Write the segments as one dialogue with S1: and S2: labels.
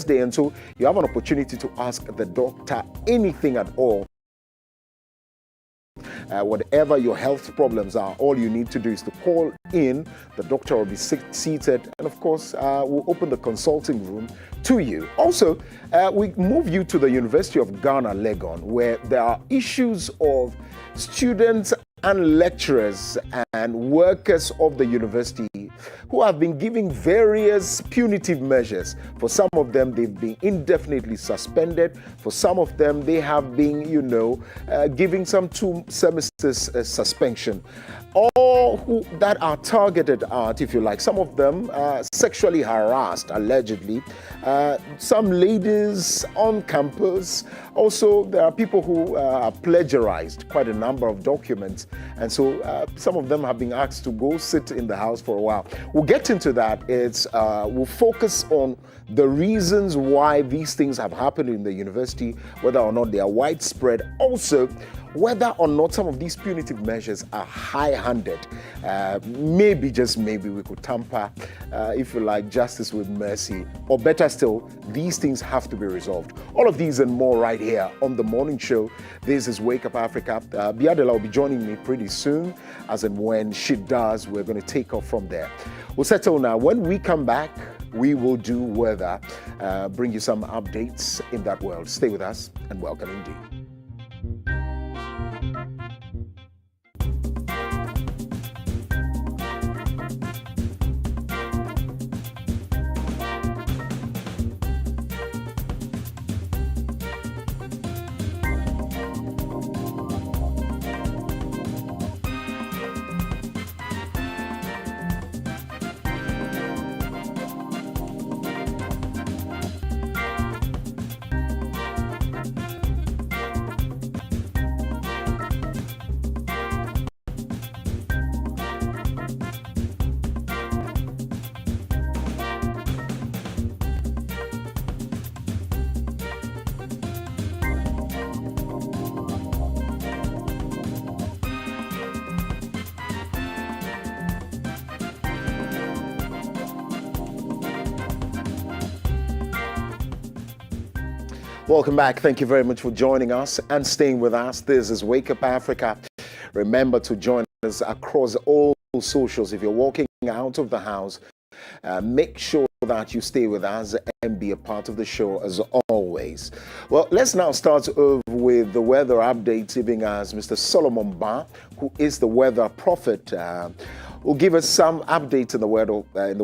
S1: Thursday, and so you have an opportunity to ask the doctor anything at all. Whatever your health problems are, all you need to do is to call in. The doctor will be seated, and of course, we'll open the consulting room to you. Also, we move you to the University of Ghana, Legon, where there are issues of students and lecturers and workers of the university who have been giving various punitive measures. For some of them, they've been indefinitely suspended. For some of them, they have been, giving some 2 semesters suspension. All who that are targeted at, if you like, some of them sexually harassed, allegedly. Some ladies on campus. Also, there are people who have plagiarized quite a number of documents. And so some of them have been asked to go sit in the house for a while. We'll get into that. We'll focus on the reasons why these things have happened in the university, whether or not they are widespread. Also, whether or not some of these punitive measures are high-handed. Maybe, just maybe, we could tamper, if you like, justice with mercy. Or better still, these things have to be resolved. All of these and more right here on The Morning Show. This is Wake Up Africa. Biadela will be joining me pretty soon. As and when she does, we're going to take off from there. We'll settle now. When we come back, we will do weather, bring you some updates in that world. Stay with us, and welcome indeed. Welcome back. Thank you very much for joining us and staying with us. This is Wake Up Africa. Remember to join us across all socials. If you're walking out of the house, make sure that you stay with us and be a part of the show as always. Well, let's now start with the weather updates, giving us Mr. Solomon Ba, who is the weather prophet. Will give us some updates in the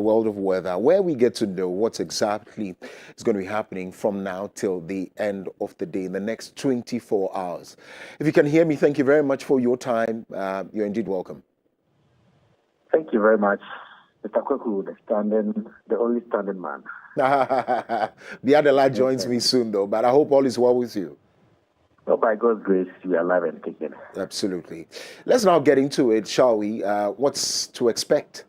S1: world of weather, where we get to know what exactly is going to be happening from now till the end of the day in the next 24 hours. If you can hear me, thank you very much for your time. You're indeed welcome.
S2: Thank you very much, Mr. Kweku, the only standing man.
S1: Biadela joins me soon, though, but I hope all is well with you.
S2: Well, by God's grace, we are alive and kicking.
S1: Absolutely. Let's now get into it, shall we? What's to expect?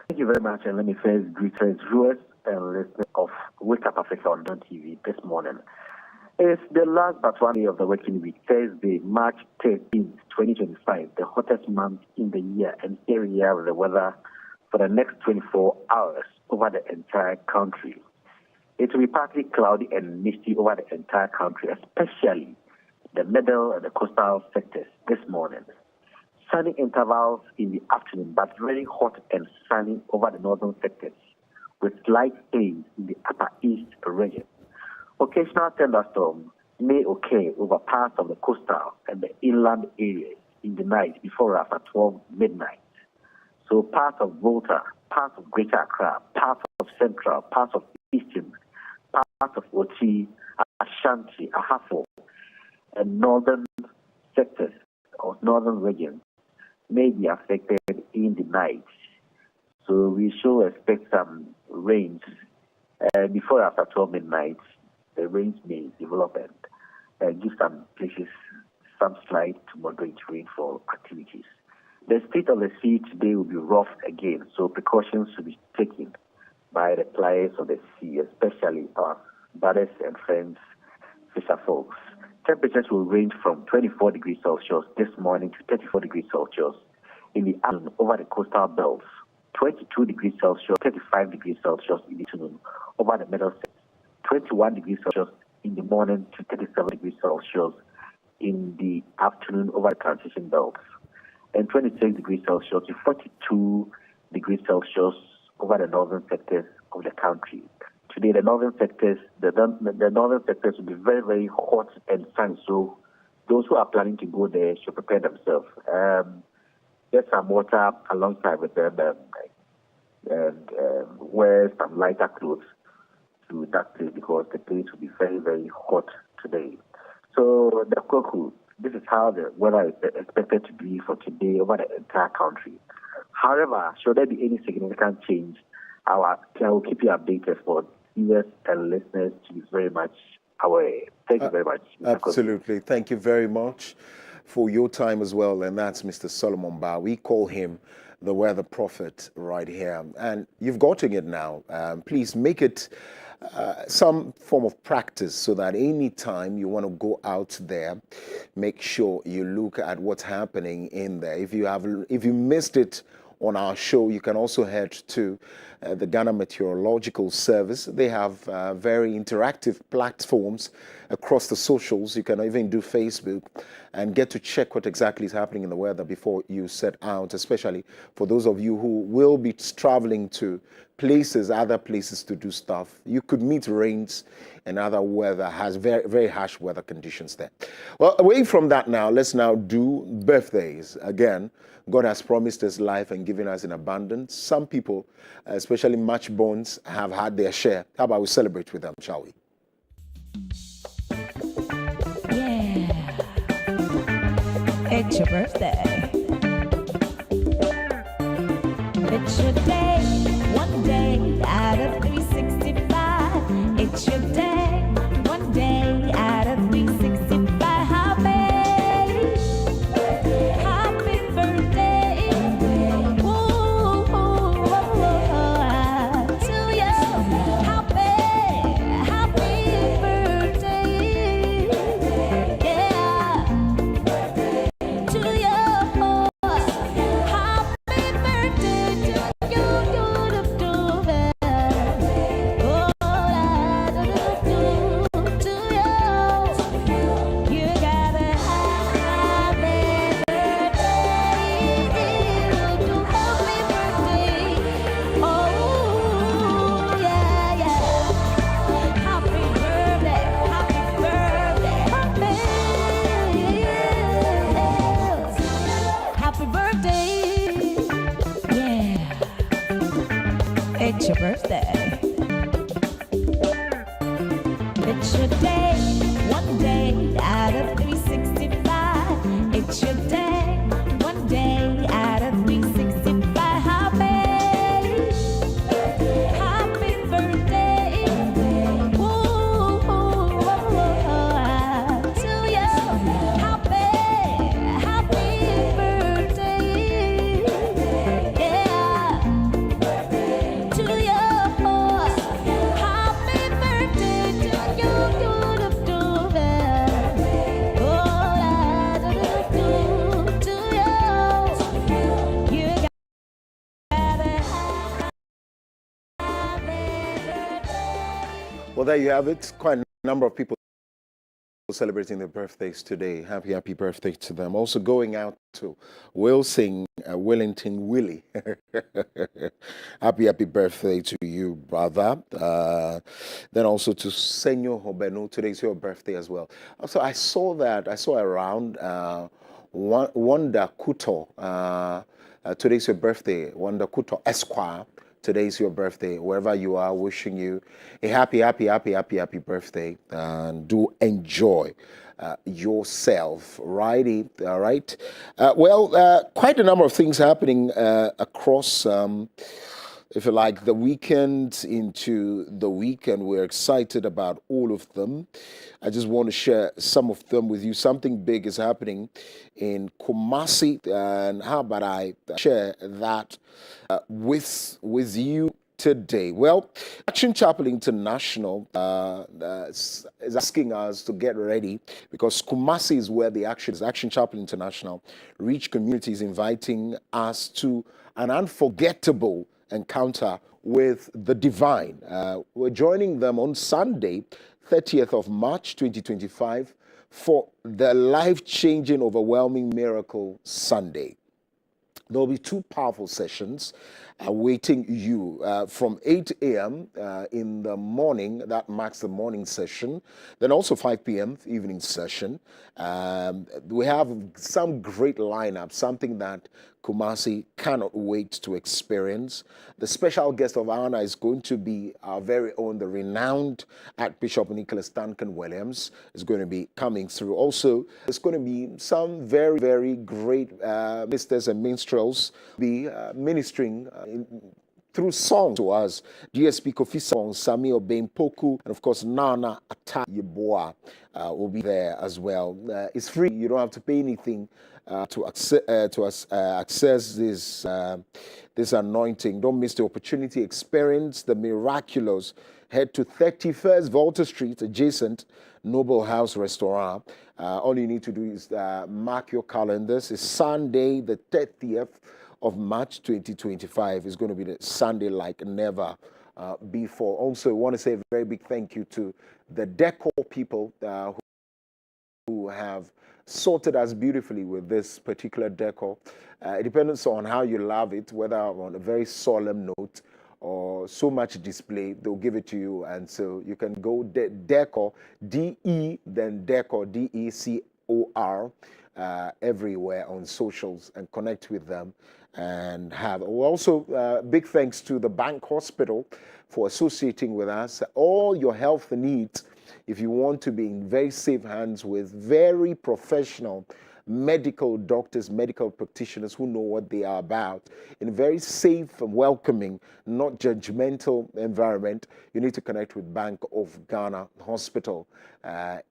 S2: Thank you very much, and let me first greet viewers and listeners of Wake Up Africa on DStv this morning. It's the last but one day of the working week, Thursday, March 13th, 2025, the hottest month in the year, and here we are with the weather for the next 24 hours over the entire country. It will be partly cloudy and misty over the entire country, especially the middle and the coastal sectors this morning. Sunny intervals in the afternoon, but very hot and sunny over the northern sectors, with slight haze in the upper east region. Occasional thunderstorms may occur over parts of the coastal and the inland areas in the night before or after 12 midnight. So parts of Volta, parts of Greater Accra, parts of Central, parts of Eastern, parts of Oti, Ashanti, Ahafo, and northern sectors or northern regions may be affected in the night. So we should expect some rains before or after 12 midnight. The rains may develop and give some places some slight to moderate rainfall activities. The state of the sea today will be rough again, so precautions should be taken by the players of the sea, especially our brothers and friends, fisher folks. Temperatures will range from 24 degrees Celsius this morning to 34 degrees Celsius in the afternoon over the coastal belts 22 degrees Celsius, 35 degrees Celsius in the afternoon over the middle set, 21 degrees Celsius in the morning to 37 degrees Celsius in the afternoon over the transition belts, and 26 degrees Celsius to 42 degrees Celsius over the northern sectors of the country. Today, the northern sectors will be very, very hot and sunny. So those who are planning to go there should prepare themselves. Get some water alongside with them and wear some lighter clothes to that place because the place will be very, very hot today. So the Koku, this is how the weather is expected to be for today over the entire country. However, should there be any significant change, I will keep you updated for viewers and listeners to be very much aware. Thank you very much, Mr.
S1: Absolutely.
S2: Koku.
S1: Thank you very much for your time as well. And that's Mr. Solomon Ba. We call him the weather prophet right here. And you've gotten it now. Please make it some form of practice so that any time you want to go out there, make sure you look at what's happening in there. If you missed it on our show, you can also head to the Ghana Meteorological Service. They have very interactive platforms across the socials. You can even do Facebook and get to check what exactly is happening in the weather before you set out, especially for those of you who will be traveling to other places to do stuff. You could meet rains and other weather, has very, very harsh weather conditions there. Well, away from that now, let's now do birthdays. Again, God has promised us life and given us in abundance. Some people, especially match bones, have had their share. How about we celebrate with them, shall we?
S3: Yeah. It's your birthday. It's your day. One day out of 365. It's your day. One day out of 365. Happy birthday. Ooh, to you. Happy birthday. Yeah. To you. Happy birthday to you. Happy birthday. Yeah. It's your birthday. It's your day. One day out of 365. It's your day. One day out of 365. Happy birthday. Ooh, to you. Happy birthday. Yeah. To you. Happy birthday to you.
S1: Well, there you have it. Quite a number of people celebrating their birthdays today. Happy birthday to them. Also going out to Wilson, Wellington Willie. happy birthday to you, brother. Then also to Senor Hobenu. Today's your birthday as well. Also, I saw around Wanda Kuto. Today's your birthday. Wanda Kuto Esquire. Today's your birthday. Wherever you are, wishing you a happy birthday, and do enjoy yourself. Righty, all right. Quite a number of things happening across, if you like, the weekend into the weekend. We're excited about all of them. I just want to share some of them with you. Something big is happening in Kumasi, and how about I share that with you today? Well, Action Chapel International is asking us to get ready because Kumasi is where the action is. Action Chapel International, Reach Community is inviting us to an unforgettable encounter with the divine. We're joining them on Sunday, 30th of March 2025 for the life-changing, overwhelming miracle Sunday. There will be two powerful sessions awaiting you from 8 a.m. In the morning. That marks the morning session. Then also 5 p.m. evening session. We have some great lineup, something that Kumasi cannot wait to experience. The special guest of honor is going to be our very own, the renowned Archbishop Nicholas Duncan Williams is going to be coming through. Also, there's going to be some very, very great ministers and minstrels be ministering through song to us. DStv CH song, Sami Obempoku, and of course Nana Ata Yeboah will be there as well. It's free. You don't have to pay anything to access this anointing. Don't miss the opportunity. Experience the miraculous. Head to 31st Volta Street, adjacent Noble House Restaurant. All you need to do is mark your calendars. It's Sunday, the 30th of March 2025. Is going to be the Sunday like never before. Also, I want to say a very big thank you to the decor people who have sorted us beautifully with this particular decor. It depends on how you love it, whether on a very solemn note or so much display, they'll give it to you. And so you can go decor, D-E, then decor, D-E-C-O-R, everywhere on socials and connect with them and have. Also, big thanks to the Bank Hospital for associating with us. All your health needs, if you want to be in very safe hands with very professional medical doctors, medical practitioners who know what they are about, in a very safe and welcoming, not judgmental environment, you need to connect with Bank of Ghana Hospital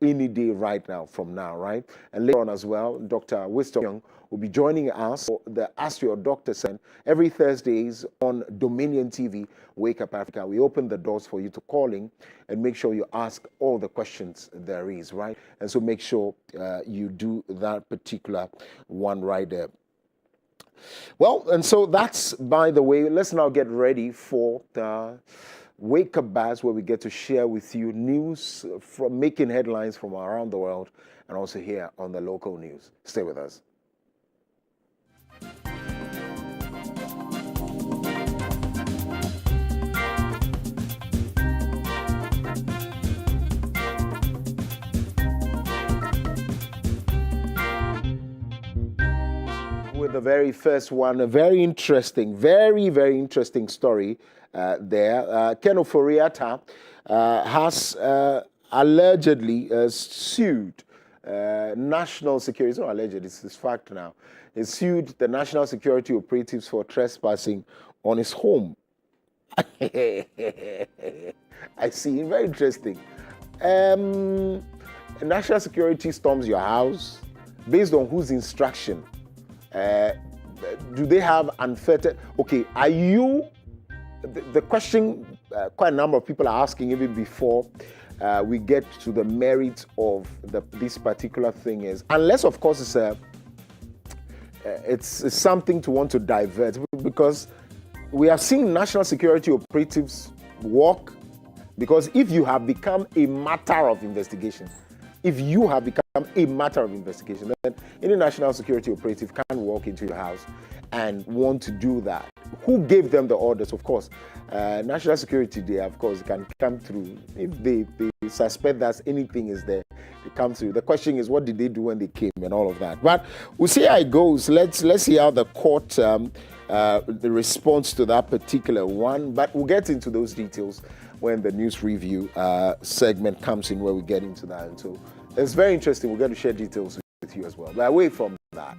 S1: any day right now from now, right? And later on as well, Dr. Wisdom Young will be joining us for the Ask Your Doctor Session every Thursdays on Dominion TV, Wake Up Africa. We open the doors for you to call in and make sure you ask all the questions there is, right? And so make sure you do that particular one right there. Well, and so that's, by the way, let's now get ready for the Wake Up Buzz, where we get to share with you news from making headlines from around the world and also here on the local news. Stay with us. With the very first one, a very interesting, very interesting story there. Ken Oforiatta has allegedly sued national security. It's not alleged, it's fact now. He sued the national security operatives for trespassing on his home. I see, very interesting. National security storms your house based on whose instruction? Do they have unfettered? Okay, are you? The question quite a number of people are asking even before we get to the merits of this particular thing is, unless of course it's something to want to divert, because we have seen national security operatives walk, because if you have become a matter of investigation, then any national security operative can walk into your house and want to do that. Who gave them the orders? Of course, national security, they of course can come through. If they suspect that anything is there, they come through. The question is, what did they do when they came and all of that? But we'll see how it goes. Let's see how the court the response to that particular one. But we'll get into those details when the news review segment comes in, where we get into that. And so it's very interesting. We're going to share details with you as well. But away from that,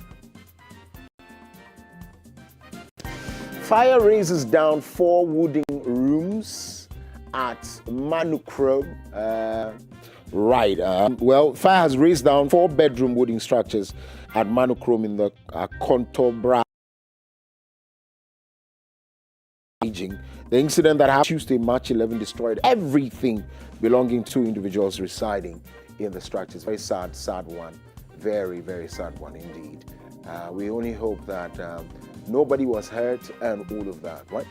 S1: fire raises down 4 wooden rooms at Manukro. Well, fire has raised down 4-bedroom wooden structures at Manukro in the Kontobra region. damaging. The incident that happened Tuesday, March 11, destroyed everything belonging to individuals residing in the structures. Very sad, sad one. Very, very sad one indeed. We only hope that nobody was hurt and all of that, right?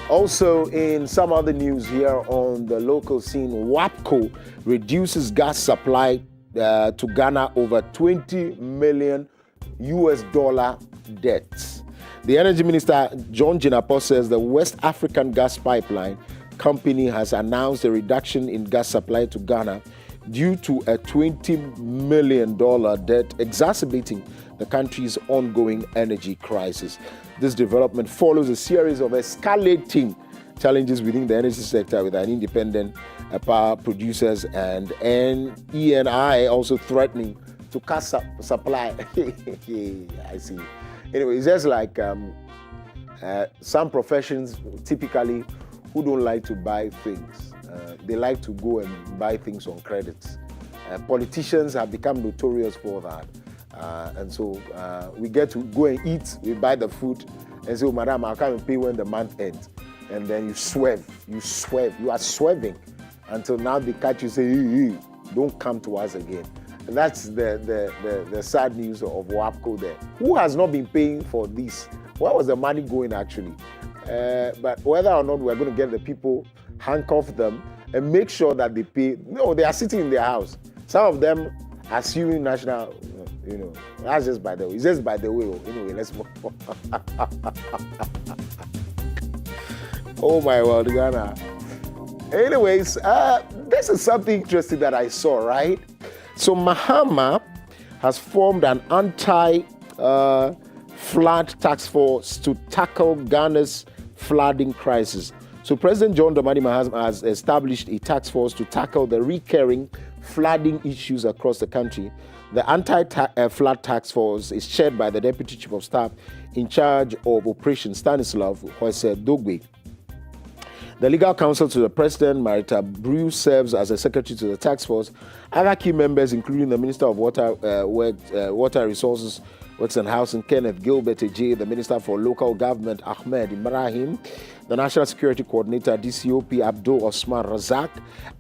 S1: Also, in some other news here on the local scene, WAPCO reduces gas supply to Ghana over $20 million debts. The Energy Minister, John Jinapor, says the West African Gas Pipeline Company has announced a reduction in gas supply to Ghana due to a $20 million debt, exacerbating the country's ongoing energy crisis. This development follows a series of escalating challenges within the energy sector, with an independent power producers and ENI also threatening to cut supply. I see. Anyway, it's just like some professions typically who don't like to buy things. They like to go and buy things on credits. Politicians have become notorious for that. And so we get to go and eat, we buy the food, and say, oh, madam, I'll come and pay when the month ends. And then you swerve, you are swerving until now they catch you, say, hey, don't come to us again. And that's the sad news of WAPCO there. Who has not been paying for this? Where was the money going actually? But whether or not we're going to get the people, handcuff them, and make sure that they pay. No, they are sitting in their house. Some of them are suing national, that's just by the way. It's just by the way. Anyway, let's move on. Oh my word, Ghana. Anyways, this is something interesting that I saw, right? So Mahama has formed an anti-flood task force to tackle Ghana's flooding crisis. So President John Dramani Mahama has established a task force to tackle the recurring flooding issues across the country. The anti-flood task force is chaired by the Deputy Chief of Staff in charge of Operation Stanislav Dogwe. The legal counsel to the president, Marita Brew, serves as a secretary to the task force. Other key members, including the Minister of Water Resources, Works and Housing, Kenneth Gilbert Ejay, the Minister for Local Government, Ahmed Ibrahim, the National Security Coordinator, DCOP, Abdul Osman Razak,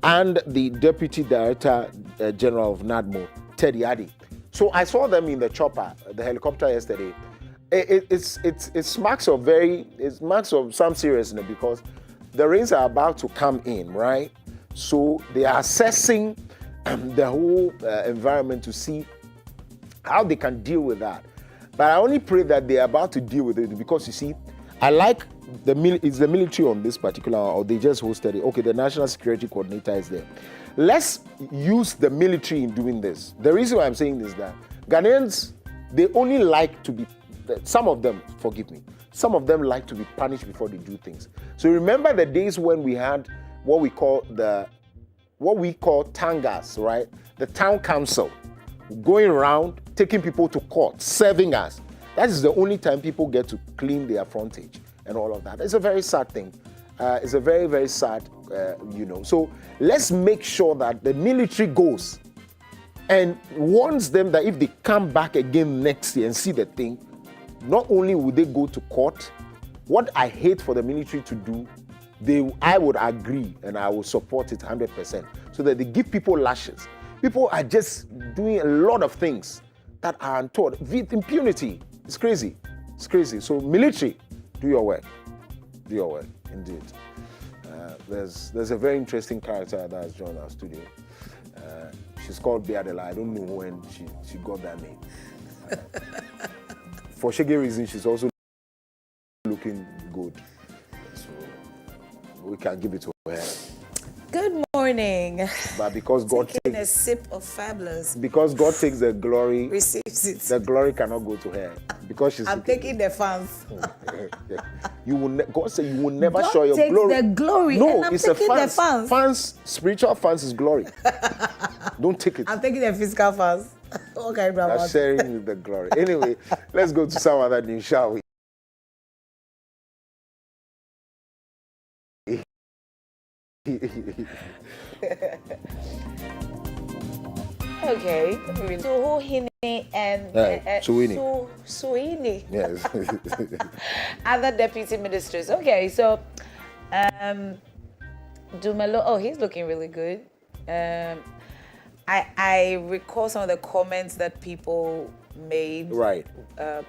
S1: and the Deputy Director General of NADMO, Teddy Adi. So I saw them in the chopper, the helicopter yesterday. It marks of some seriousness because the rains are about to come in, right? So they are assessing the whole environment to see how they can deal with that. But I only pray that they are about to deal with it because you see, I like it's the military on this particular, or they just hosted it. Okay, the National Security Coordinator is there. Let's use the military in doing this. The reason why I'm saying this is that Ghanaians, they only like to be, some of them, forgive me, some of them like to be punished before they do things. So remember the days when we had what we call tangas, right? The town council going around, taking people to court, serving us. That is the only time people get to clean their frontage and all of that. It's a very sad thing. It's a very, very sad, So let's make sure that the military goes and warns them that if they come back again next year and see the thing, not only will they go to court, what I hate for the military to do, I would agree and I will support it 100%, so that they give people lashes. People are just doing a lot of things that are untoward with impunity. It's crazy. It's crazy. So military, do your work. Do your work, indeed. There's a very interesting character that has joined our studio. She's called Biadela. I don't know when she got that name. For shaggy reasons, she's also looking good. So we can give it to her.
S4: Good morning.
S1: But because God
S4: takes a sip of fabulous.
S1: Because God takes the glory,
S4: receives it.
S1: The glory cannot go to her because she's.
S4: I'm taking the fans.
S1: God said you will never
S4: God
S1: show your
S4: takes
S1: glory.
S4: The glory.
S1: No,
S4: and I'm
S1: it's
S4: taking
S1: a
S4: the fans.
S1: Fans, spiritual fans is glory. Don't take it.
S4: I'm taking the physical fans. Okay, brother.
S1: That's sharing the glory. Anyway, let's go to some other news, shall we?
S4: Okay. Suhini and Suhini.
S1: Yes.
S4: Other deputy ministers. Okay, so Dumelo, oh, he's looking really good. I recall some of the comments that people made
S1: Right.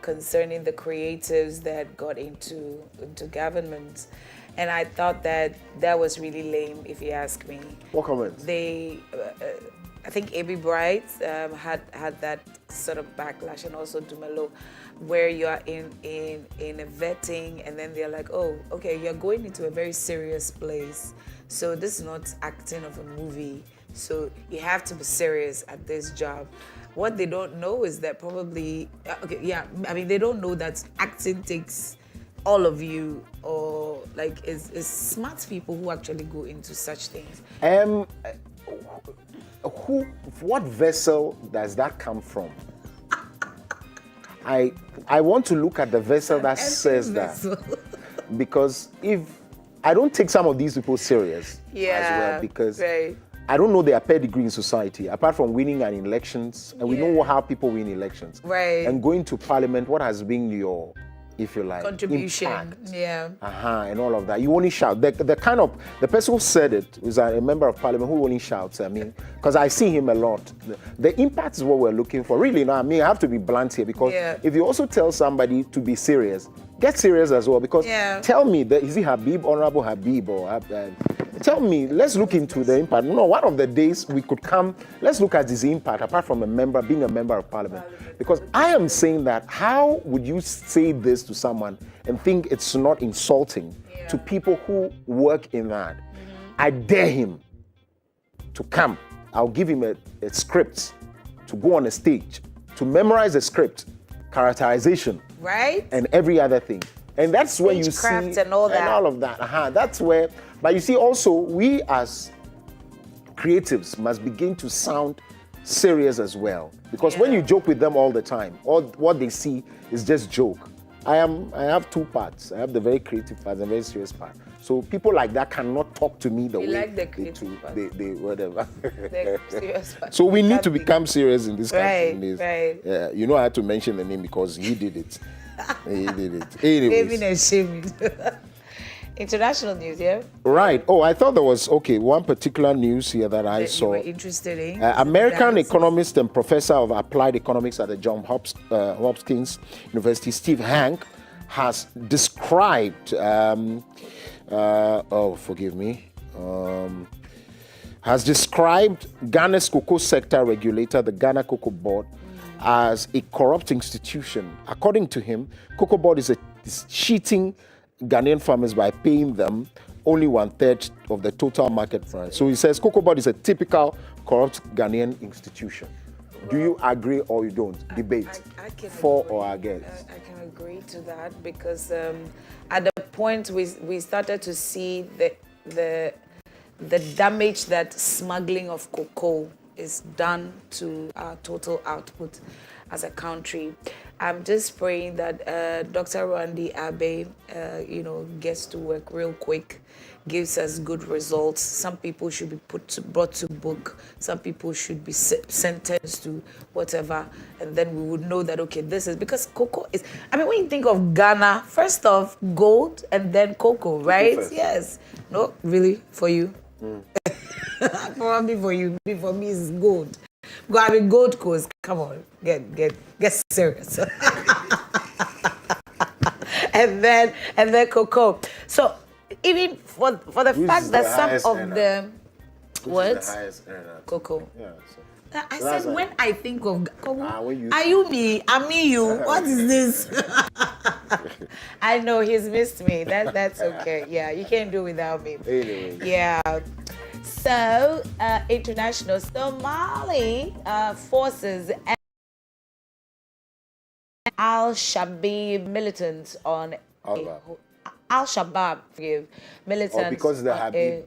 S4: Concerning the creatives that got into government, and I thought that was really lame, if you ask me.
S1: What comments?
S4: They, I think Aby Bright had that sort of backlash, and also Dumelo, where you are in a vetting, and then they're like, oh, okay, you're going into a very serious place, so this is not acting of a movie, so you have to be serious at this job. What they don't know is that probably, they don't know that acting takes all of you, or like it's smart people who actually go into such things.
S1: What vessel does that come from? I want to look at the vessel that says that, because if I don't take some of these people serious as well, because
S4: right.
S1: I don't know their pedigree in society, apart from winning an elections, and we know how people win elections.
S4: Right.
S1: And going to parliament, what has been your, if you like,
S4: contribution?
S1: Impact?
S4: Yeah.
S1: And all of that. You only shout. The person who said it was a member of parliament who only shouts. I mean, because I see him a lot. The impact is what we're looking for. Really, I mean, I have to be blunt here, because if you also tell somebody to be serious, get serious as well. Because tell me, is it Habib, Honorable Habib, or tell me, let's look into the impact. No, one of the days we could come, let's look at his impact, apart from being a member of parliament. Because I am saying that, how would you say this to someone and think it's not insulting to people who work in that? I dare him to come. I'll give him a script to go on a stage, to memorize a script, characterization,
S4: right,
S1: and every other thing. And that's where you see
S4: Stagecraft and all that.
S1: And all of that. That's where. But you see, also, we as creatives must begin to sound serious as well. Because when you joke with them all the time, all what they see is just joke. I have two parts. I have the very creative part and the very serious part. So people like that cannot talk to me the way
S4: like the creative part.
S1: They whatever.
S4: The serious part.
S1: So we need to become serious in this country.
S4: Right.
S1: Yeah, you know, I had to mention the name because he did it. He did it. Anyways.
S4: International news, yeah?
S1: Right. Oh, I thought there was, one particular news here that I saw.
S4: You were interested in?
S1: American economist and professor of applied economics at the Johns Hopkins University, Steve Hank, has described, has described Ghana's cocoa sector regulator, the Ghana Cocoa Board, as a corrupt institution. According to him, Cocoa Board is cheating Ghanaian farmers by paying them only 1/3 of the total market price. So he says Cocoa Board is a typical corrupt Ghanaian institution. Do you agree or you don't? Debate.
S4: I can
S1: for
S4: agree.
S1: or against?
S4: I can agree to that, because at the point we started to see the damage that smuggling of cocoa is done to our total output as a country. I'm just praying that Dr. Randy Abe, gets to work real quick, gives us good results. Some people should be brought to book. Some people should be sentenced to whatever, and then we would know that, okay, this is because cocoa is. I mean, when you think of Ghana, first off, gold and then cocoa, right? Yes. No, really, for you. Probably for you. For me, it's gold. I mean, Gold Coast. Come on, get serious. and then cocoa. So even for the fact that some of them, what? The highest earner. Cocoa. Yeah. I said when I think of cocoa, are you me? I'm me you. What is this? I know he's missed me. That's okay. Yeah, you can't do without me.
S1: Anyway.
S4: Yeah. So, international Somali forces and Al-Shabaab militants on Al-Shabaab militants.
S1: Because the Habib,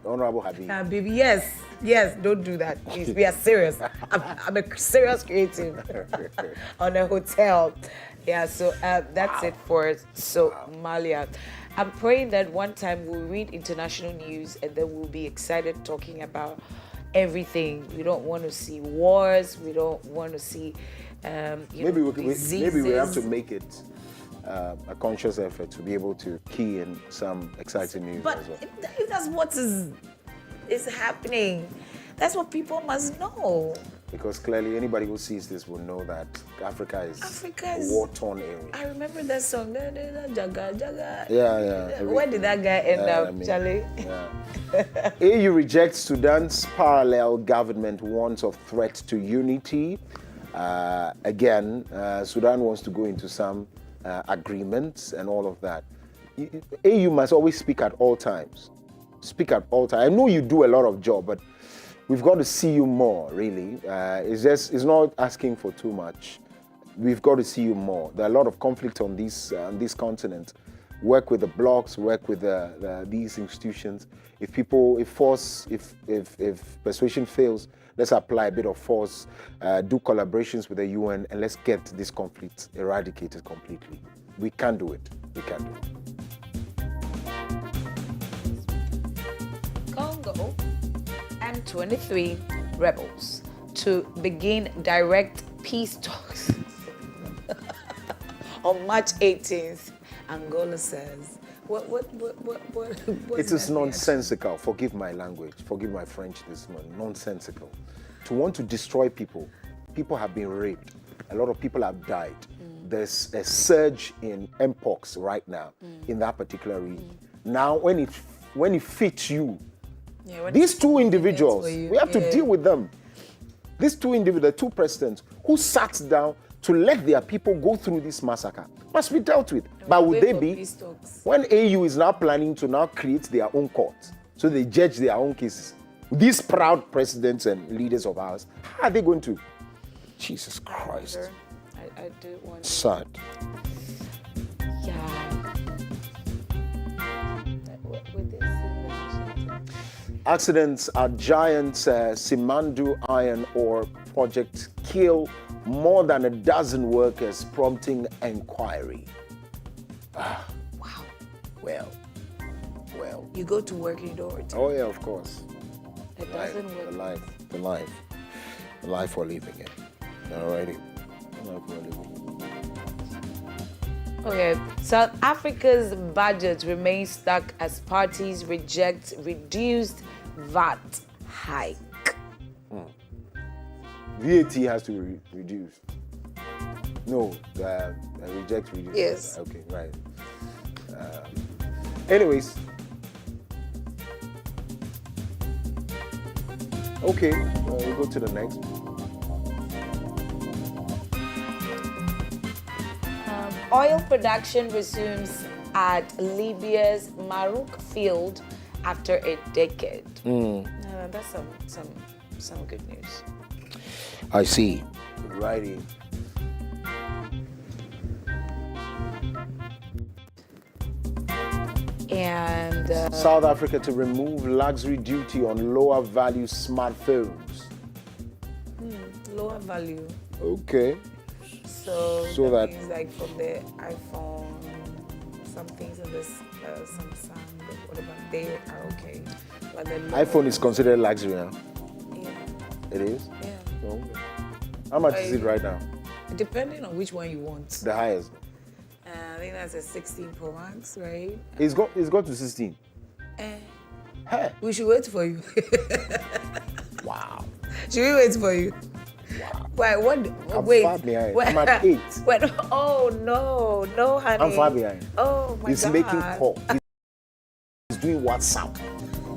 S1: Honorable Habib.
S4: Habib, yes, don't do that, please. We are serious. I'm a serious creative on a hotel. Yeah, so that's it for Somalia. I'm praying that one time we'll read international news and then we'll be excited talking about everything. We don't want to see wars. We don't want to see
S1: Maybe we have to
S4: diseases.
S1: make it a conscious effort to be able to key in some exciting news
S4: But
S1: as well.
S4: if that's what is happening, that's what people must know.
S1: Because clearly anybody who sees this will know that Africa is a war-torn area.
S4: I remember that song. Jaga, jaga.
S1: Yeah.
S4: Where did that guy end up, Charlie?
S1: Yeah. AU rejects Sudan's parallel government warns of threat to unity. Again, Sudan wants to go into some agreements and all of that. AU must always speak at all times. Speak at all times. I know you do a lot of job, but we've got to see you more, really. It's not asking for too much. We've got to see you more. There are a lot of conflict on this continent. Work with the blocs, work with these institutions. If persuasion fails, let's apply a bit of force, do collaborations with the UN, and let's get this conflict eradicated completely. We can do it. We can do it.
S4: Congo M23 rebels to begin direct peace talks on March 18th. Angola says. What
S1: It is nonsensical. Forgive my language. Forgive my French this morning. Nonsensical. To want to destroy people. People have been raped. A lot of people have died. There's a surge in mpox right now in that particular region. Now, when it fits you, these two individuals, we have to deal with them. These two individuals, the two presidents who sat down to let their people go through this massacre, must be dealt with. But would they be? When AU is now planning to now create their own court, so they judge their own cases, these proud presidents and leaders of ours, how are they going to? Jesus Christ.
S4: I do want to.
S1: Sad.
S4: Yeah. With this,
S1: Accidents at giant Simandu iron ore project kill more than a dozen workers, prompting inquiry.
S4: wow.
S1: Well.
S4: You go to work, you don't return.
S1: Oh yeah, of course.
S4: It doesn't work.
S1: The life we're living in. Alrighty. The life we're living in.
S4: Okay, South Africa's budget remains stuck as parties reject reduced VAT hike.
S1: VAT has to be reduced. No, reject reduced.
S4: Yes.
S1: Okay, right. Anyways. Okay, we'll go to the next.
S4: Oil production resumes at Libya's Maruk field after a decade. That's some good news.
S1: I see. Righty.
S4: And
S1: South Africa to remove luxury duty on lower value smartphones.
S4: lower value.
S1: Okay.
S4: So
S1: that
S4: means like from the iPhone, some things in this Samsung, whatever, they are okay. But the
S1: iPhone is considered luxury now.
S4: Yeah.
S1: It is?
S4: Yeah.
S1: Oh, okay. How much is it right now?
S4: Depending on which one you want.
S1: The highest.
S4: I think that's a 16 Pro Max, right?
S1: It's got to 16. Hey.
S4: We should wait for you.
S1: Wow.
S4: Should we wait for you?
S1: Wow.
S4: Wait,
S1: I'm
S4: wait.
S1: far behind. I'm at 8.
S4: Wait, oh no, honey.
S1: I'm far behind.
S4: Oh my
S1: He's
S4: God.
S1: making call. He's doing WhatsApp.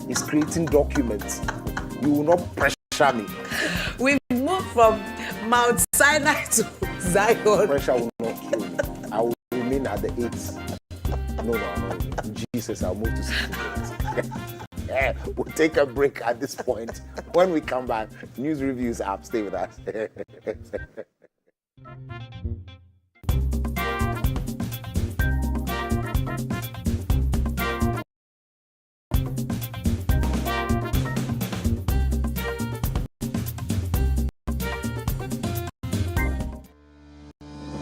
S1: He's creating documents. You will not pressure me.
S4: We've moved from Mount Sinai to Zion.
S1: Pressure will not kill me. I will remain at the 8. No. Jesus, I'll move to 16. Yeah, we'll take a break at this point. When we come back, news reviews up. Stay with us.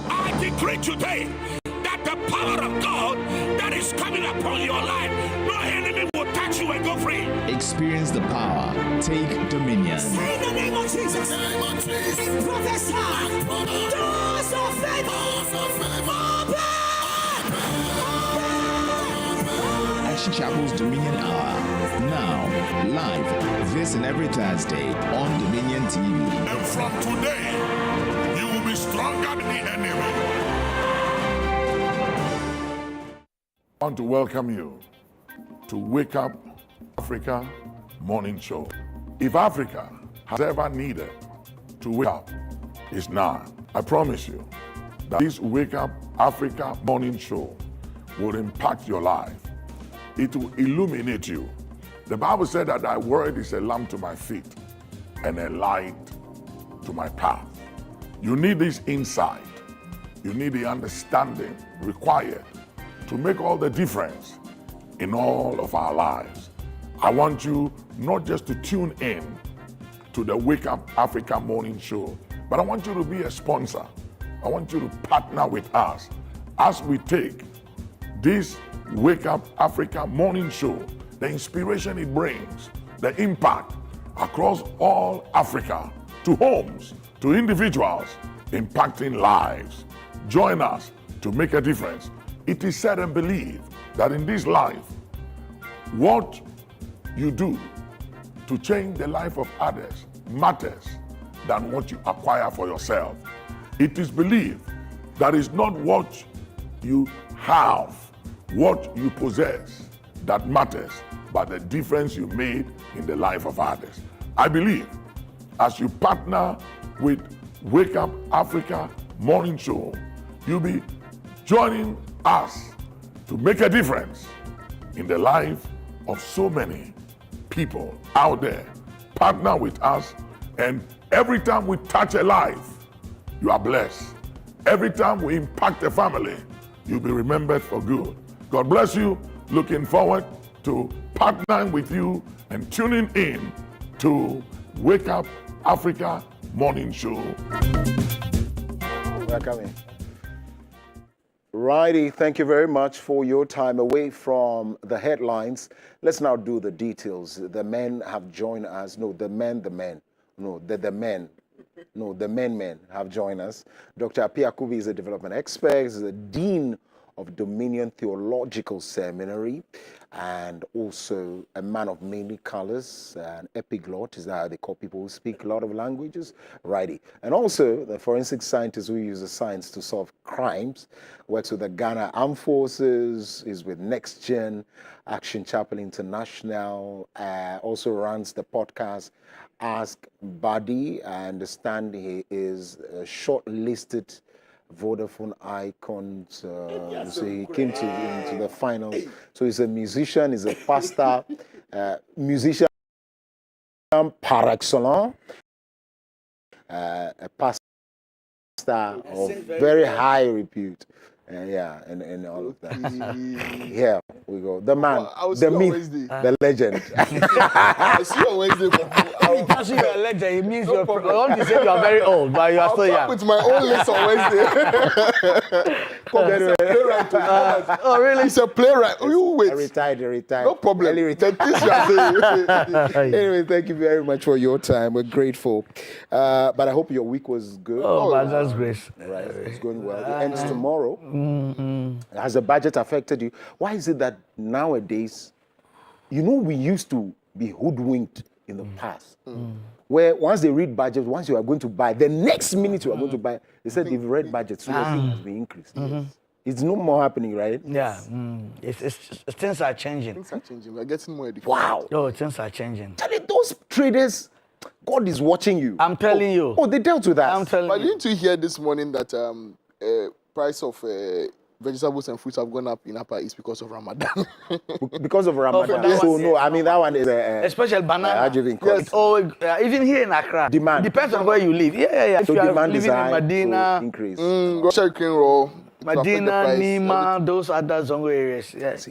S5: I decree today that the power of God that is coming upon your life, no enemy will touch set you and go free.
S6: Experience the power. Take dominion.
S5: Say in the name of Jesus. Prophesy. Doors of favor.
S6: Action Chapel's Dominion Hour. Now, live, this and every Thursday on Dominion TV.
S5: And from today, you will be stronger than the enemy.
S7: I want to welcome you to Wake Up Africa Morning Show. If Africa has ever needed to wake up, it's now. I promise you that this Wake Up Africa Morning Show will impact your life. It will illuminate you. The Bible said that thy word is a lamp to my feet and a light to my path. You need this insight. You need the understanding required to make all the difference in all of our lives. I want you not just to tune in to the Wake Up Africa Morning Show, but I want you to be a sponsor. I want you to partner with us as we take this Wake Up Africa Morning Show, the inspiration it brings, the impact across all Africa, to homes, to individuals, impacting lives. Join us to make a difference. It is said and believed that in this life, what you do to change the life of others matters than what you acquire for yourself. It is believed that it's not what you have, what you possess that matters, but the difference you made in the life of others. I believe as you partner with Wake Up Africa Morning Show, you'll be joining us to make a difference in the life of so many people out there. Partner with us, and every time we touch a life, you are blessed. Every time we impact a family, you'll be remembered for good. God bless you. Looking forward to partnering with you and tuning in to Wake Up Africa Morning Show.
S1: Welcome in. Righty, thank you very much for your time. Away from the headlines, let's now do the details. The men have joined us. No, the men. No, the men. No, the men have joined us. Dr. Apia Kubi is a development expert. He's the Dean of Dominion Theological Seminary, and also a man of many colors, an epiglot, is that how they call people who speak a lot of languages? Righty. And also the forensic scientist who uses science to solve crimes, works with the Ghana Armed Forces, is with Next Gen, Action Chapel International, also runs the podcast Ask Buddy. I understand he is shortlisted Vodafone icons. So he came into the finals. So he's a musician, he's a pastor, musician par excellence, a pastor of very high repute. And all of that. Here we go. The man, the myth, the legend.
S8: I see you on Wednesday.
S9: If you see you're a legend, it means you're. I want to say you are very old, but you are still young.
S8: With my own list on Wednesday.
S9: Oh, really?
S8: He's a playwright. You wait.
S1: Retired.
S8: No problem.
S1: Early retired. Anyway, thank you very much for your time. We're grateful. But I hope your week was good.
S9: Oh, by God's grace.
S1: Right, it's going well. It ends tomorrow. Has the budget affected you? Why is it that nowadays, we used to be hoodwinked in the past, where once they read budget, once you are going to buy, the next minute you are going to buy, they said they've read budget, so everything has been increased. It's no more happening, right?
S9: Yeah, things are changing.
S8: Things are changing. We're getting more educated.
S1: Wow.
S9: Oh, things are changing.
S1: Tell it, those traders, God is watching you.
S9: I'm telling you.
S1: Oh, they dealt with that.
S9: I'm telling
S8: But
S9: you.
S8: didn't you hear this morning that price of vegetables and fruits have gone up in Upper East because of Ramadan?
S1: Because of Ramadan.
S9: that
S1: So
S9: one,
S1: no, I mean that one is
S9: Especially banana.
S1: Yes.
S9: Oh, even here in Accra.
S1: Demand.
S9: Depends on where you live. Yeah. If
S1: So
S9: you are
S1: demand
S9: living
S1: is high,
S9: in Medina,
S1: so increase.
S8: Russia, Ukraine, raw.
S9: Medina, Nima, those other Zongo areas. Yes.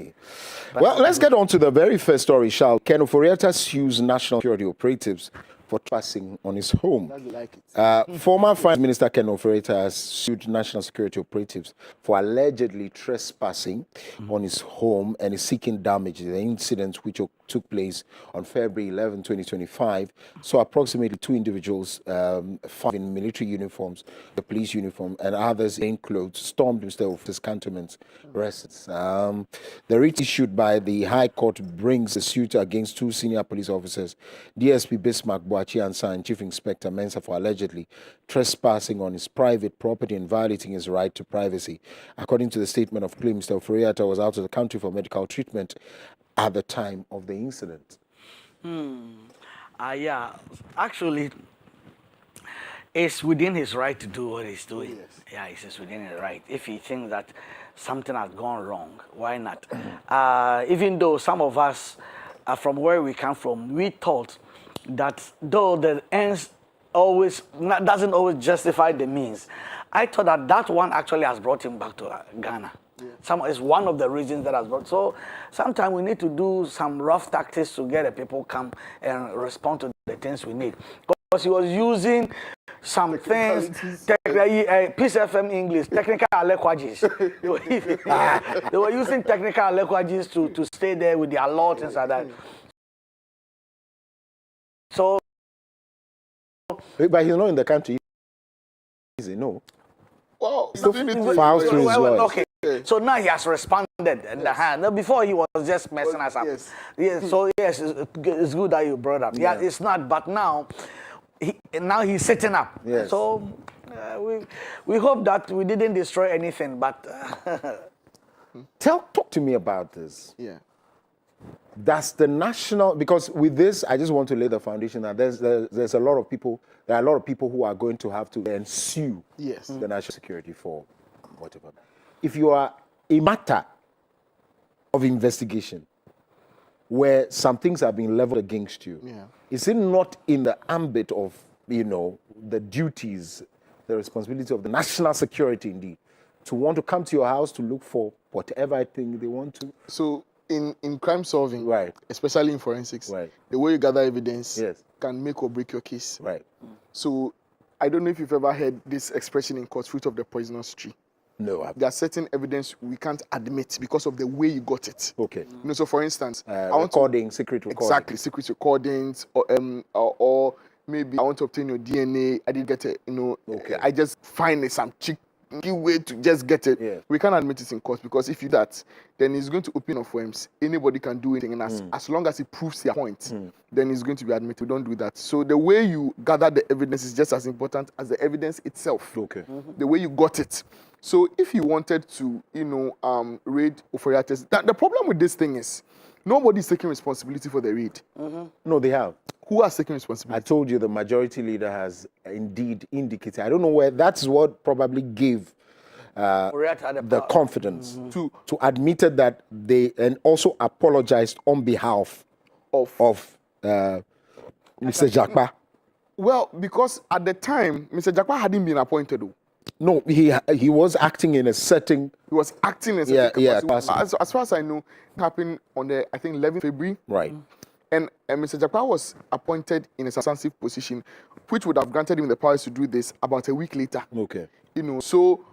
S1: Well, let's get on to the very first story, shall Ken Oforiatta sues national security operatives for trespassing on his home.
S8: Like it.
S1: Former Finance Minister Ken Ofori-Atta has sued national security operatives for allegedly trespassing on his home and is seeking damage. The incident, which took place on February 11, 2025, saw approximately 2 individuals, 5 in military uniforms, the police uniform, and others in clothes, stormed Mr. Ofori's cantonment residence. The writ issued by the High Court brings a suit against 2 senior police officers, DSP Bismarck Boachi Ansa and Chief Inspector Mensah, for allegedly trespassing on his private property and violating his right to privacy. According to the statement of claim, Mr. Ofori-Atta was out of the country for medical treatment at the time of the incident.
S9: Yeah, actually, it's within his right to do what he's doing.
S8: Yes.
S9: Yeah, it's within his right. If he thinks that something has gone wrong, why not? Even though some of us, from where we come from, we thought that though the ends doesn't always justify the means, I thought that one actually has brought him back to Ghana. Yeah. It's one of the reasons that has brought. So sometimes we need to do some rough tactics to get the people come and respond to the things we need. Because he was using some things, Peace FM English, technical languages. They were using technical languages to stay there with their law and like that. So,
S1: but he's not in the country. Is he? No.
S8: Well,
S9: okay. So now he has responded. Yes. Now before he was just messing us up.
S8: Yes.
S9: Yes. So yes, it's good that you brought up. Yeah, it's not. But now, he's sitting up.
S1: Yes.
S9: So we hope that we didn't destroy anything. But
S1: talk to me about this.
S8: Yeah.
S1: That's the national, because with this, I just want to lay the foundation that there's a lot of people. There are a lot of people who are going to have to then sue the national security for whatever. If you are a matter of investigation where some things are being leveled against you, is it not in the ambit of, the duties, the responsibility of the national security indeed, to want to come to your house to look for whatever thing they want to?
S8: So in crime solving,
S1: right,
S8: especially in forensics,
S1: right,
S8: the way you gather evidence can make or break your case.
S1: Right.
S8: So I don't know if you've ever heard this expression in court, fruit of the poisonous tree.
S1: No.
S8: There are certain evidence we can't admit because of the way you got it.
S1: Okay.
S8: So for instance,
S1: secret recording.
S8: Exactly, secret recordings, or maybe I want to obtain your DNA. I didn't get it. Okay. I just find some cheeky way to just get it.
S1: Yeah.
S8: We can't admit it in court because if you do that, then it's going to open up worms. Anybody can do anything, and as long as it proves their point, then it's going to be admitted. We don't do that. So the way you gather the evidence is just as important as the evidence itself.
S1: Okay.
S8: The way you got it. So if you wanted to, raid Ofori-Atta's, the problem with this thing is nobody's taking responsibility for the raid.
S1: No, they have.
S8: Who has taken responsibility?
S1: I told you the majority leader has indeed indicated. I don't know where. That's what probably gave the confidence to admitted that they, and also apologized on behalf of Mr. Jakpa.
S8: Well, because at the time, Mr. Jakpa hadn't been appointed.
S1: No, he was acting in a setting.
S8: He was acting in a setting.
S1: Yeah.
S8: As far as I know, it happened on the, I think, 11th February.
S1: Right.
S8: And Mr. Jakpa was appointed in a substantive position, which would have granted him the powers to do this about a week later.
S1: Okay.
S8: So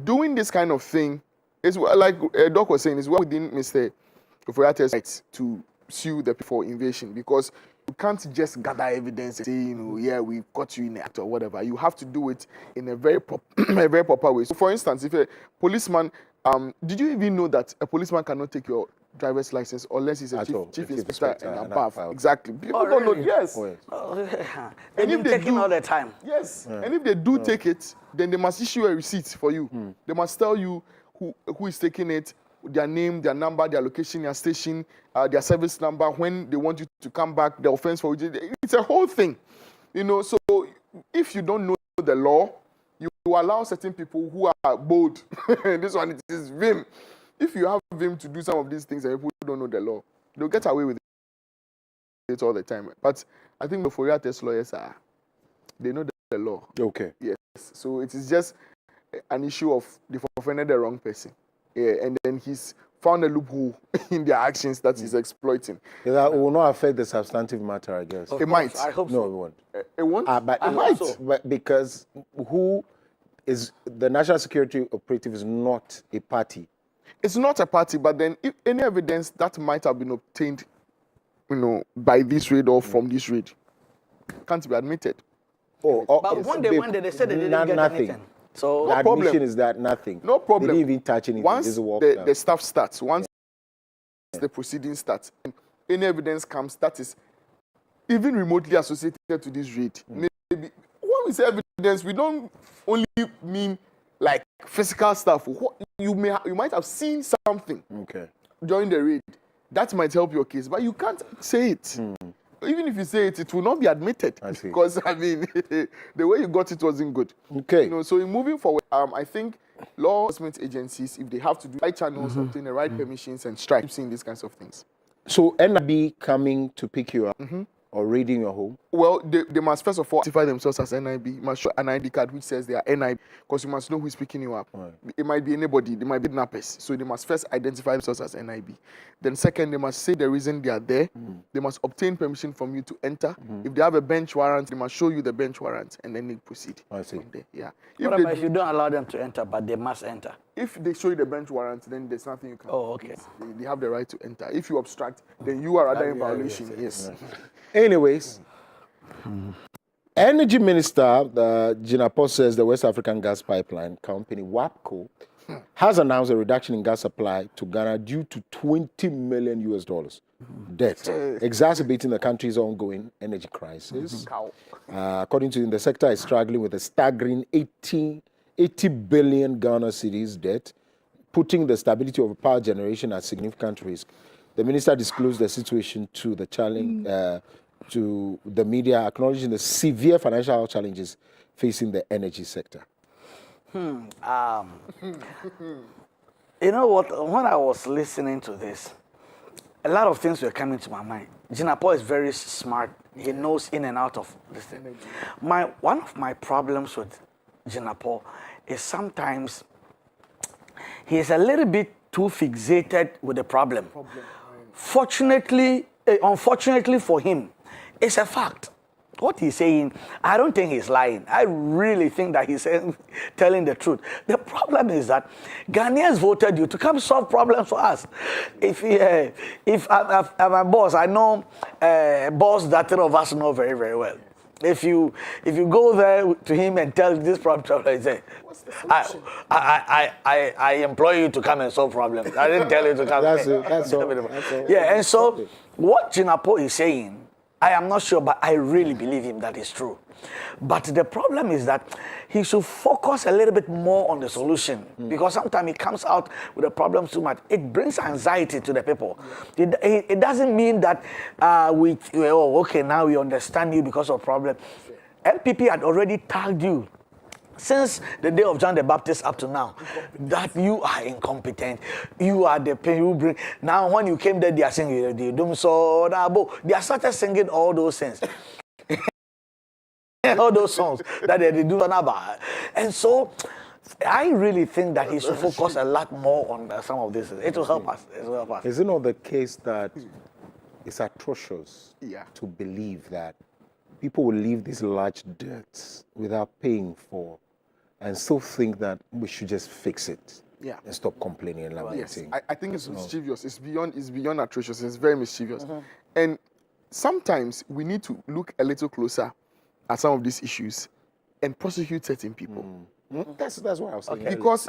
S8: doing this kind of thing is, like Doc was saying, is well within Mr. Ofori-Atta's rights to sue the people for invasion, because you can't just gather evidence and say, we caught you in the act or whatever. You have to do it in a very proper way. So, for instance, if a policeman, did you even know that a policeman cannot take your driver's license unless he's a chief inspector and above? Exactly. People don't know. Yes.
S9: And if they do all the time.
S8: Yes. And if they do take it, then they must issue a receipt for you. They must tell you who is taking it, their name, their number, their location, their station, their service number, when they want you to come back, the offense for which it's a whole thing. So if you don't know the law, you allow certain people who are bold. This one, it is vim. If you have vim to do some of these things and people don't know the law, they'll get away with it all the time. But I think the Ofori-Atta's lawyers they know the law.
S1: Okay.
S8: Yes. So it is just an issue of they've offended the wrong person. Yeah, and then he's found a loophole in their actions that is exploiting.
S1: That will not affect the substantive matter, I guess.
S8: It might.
S9: I hope
S1: No,
S9: so.
S1: it won't.
S8: It won't.
S1: But
S8: It might.
S1: But because who is the national security operative is not a party.
S8: It's not a party, but then if any evidence that might have been obtained, by this raid or from this raid, can't be admitted.
S9: But when they said they didn't get
S1: nothing.
S9: anything. So
S1: The
S8: problem.
S1: admission is that nothing.
S8: No problem.
S1: They didn't even touch anything.
S8: Once
S1: This is walk
S8: the
S1: down.
S8: staff starts, once the proceeding starts, any evidence comes that is even remotely associated to this raid, maybe when we say evidence, we don't only mean like physical stuff. You might have seen something during the raid that might help your case, but you can't say it. Even if you say it, it will not be admitted.
S1: I see.
S8: Because the way you got it wasn't good.
S1: Okay.
S8: So in moving forward, I think law enforcement agencies, if they have to do right channels, obtain the right permissions and strike, seeing these kinds of things.
S1: So NIB coming to pick you up or raiding your home?
S8: Well, they must first of all identify themselves as NIB. You must show an ID card which says they are NIB, because you must know who is picking you up.
S1: Right.
S8: It might be anybody, they might be kidnappers. So they must first identify themselves as NIB. Then second, they must say the reason they are there. They must obtain permission from you to enter. If they have a bench warrant, they must show you the bench warrant and then they proceed.
S1: I see.
S8: From there. Yeah.
S9: what about if you don't allow them to enter, but they must enter?
S8: If they show you the bench warrant, then there's nothing you can do.
S9: Oh, okay.
S8: They have the right to enter. If you obstruct, then you are rather in violation. Yes.
S1: Anyways, Energy Minister Jinapor says the West African Gas Pipeline Company, WAPCO, has announced a reduction in gas supply to Ghana due to $20 million debt, exacerbating the country's ongoing energy crisis. According to him, the sector is struggling with a staggering 80 billion Ghana cedis debt, putting the stability of power generation at significant risk. The minister disclosed the situation to the challenge to the media, acknowledging the severe financial challenges facing the energy sector.
S9: You know what? When I was listening to this, a lot of things were coming to my mind. Jinapor is very smart. He knows in and out of this thing. One of my problems with Jinapor is sometimes he is a little bit too fixated with the problem. Unfortunately for him, it's a fact. What he's saying, I don't think he's lying. I really think that he's telling the truth. The problem is that Ghanaians voted you to come solve problems for us. If I'm a boss, I know a boss that three of us know very, very well. If you go there to him and tell this problem, he say, I employ you to come and solve problems. I didn't tell you to come.
S1: That's all.
S9: Yeah, and so what Jinapor is saying, I am not sure, but I really believe him that is true. But the problem is that he should focus a little bit more on the solution, because sometimes he comes out with the problem too much. It brings anxiety to the people. It doesn't mean that now we understand you because of problem. LPP had already tagged you since the day of John the Baptist up to now, that you are incompetent, you are the pain you bring. Now, when you came there, they are singing, they are started singing all those things. All those songs that they do. And so, I really think that he should focus a lot more on some of this. It will help us.
S1: Is it not the case that it's atrocious to believe that people will leave these large debts without paying for and still think that we should just fix it and stop complaining and lamenting?
S8: Yes, I think it's mischievous. It's beyond atrocious. It's very mischievous. And sometimes we need to look a little closer at some of these issues and prosecute certain people.
S1: That's what I was saying.
S9: Okay.
S8: Because,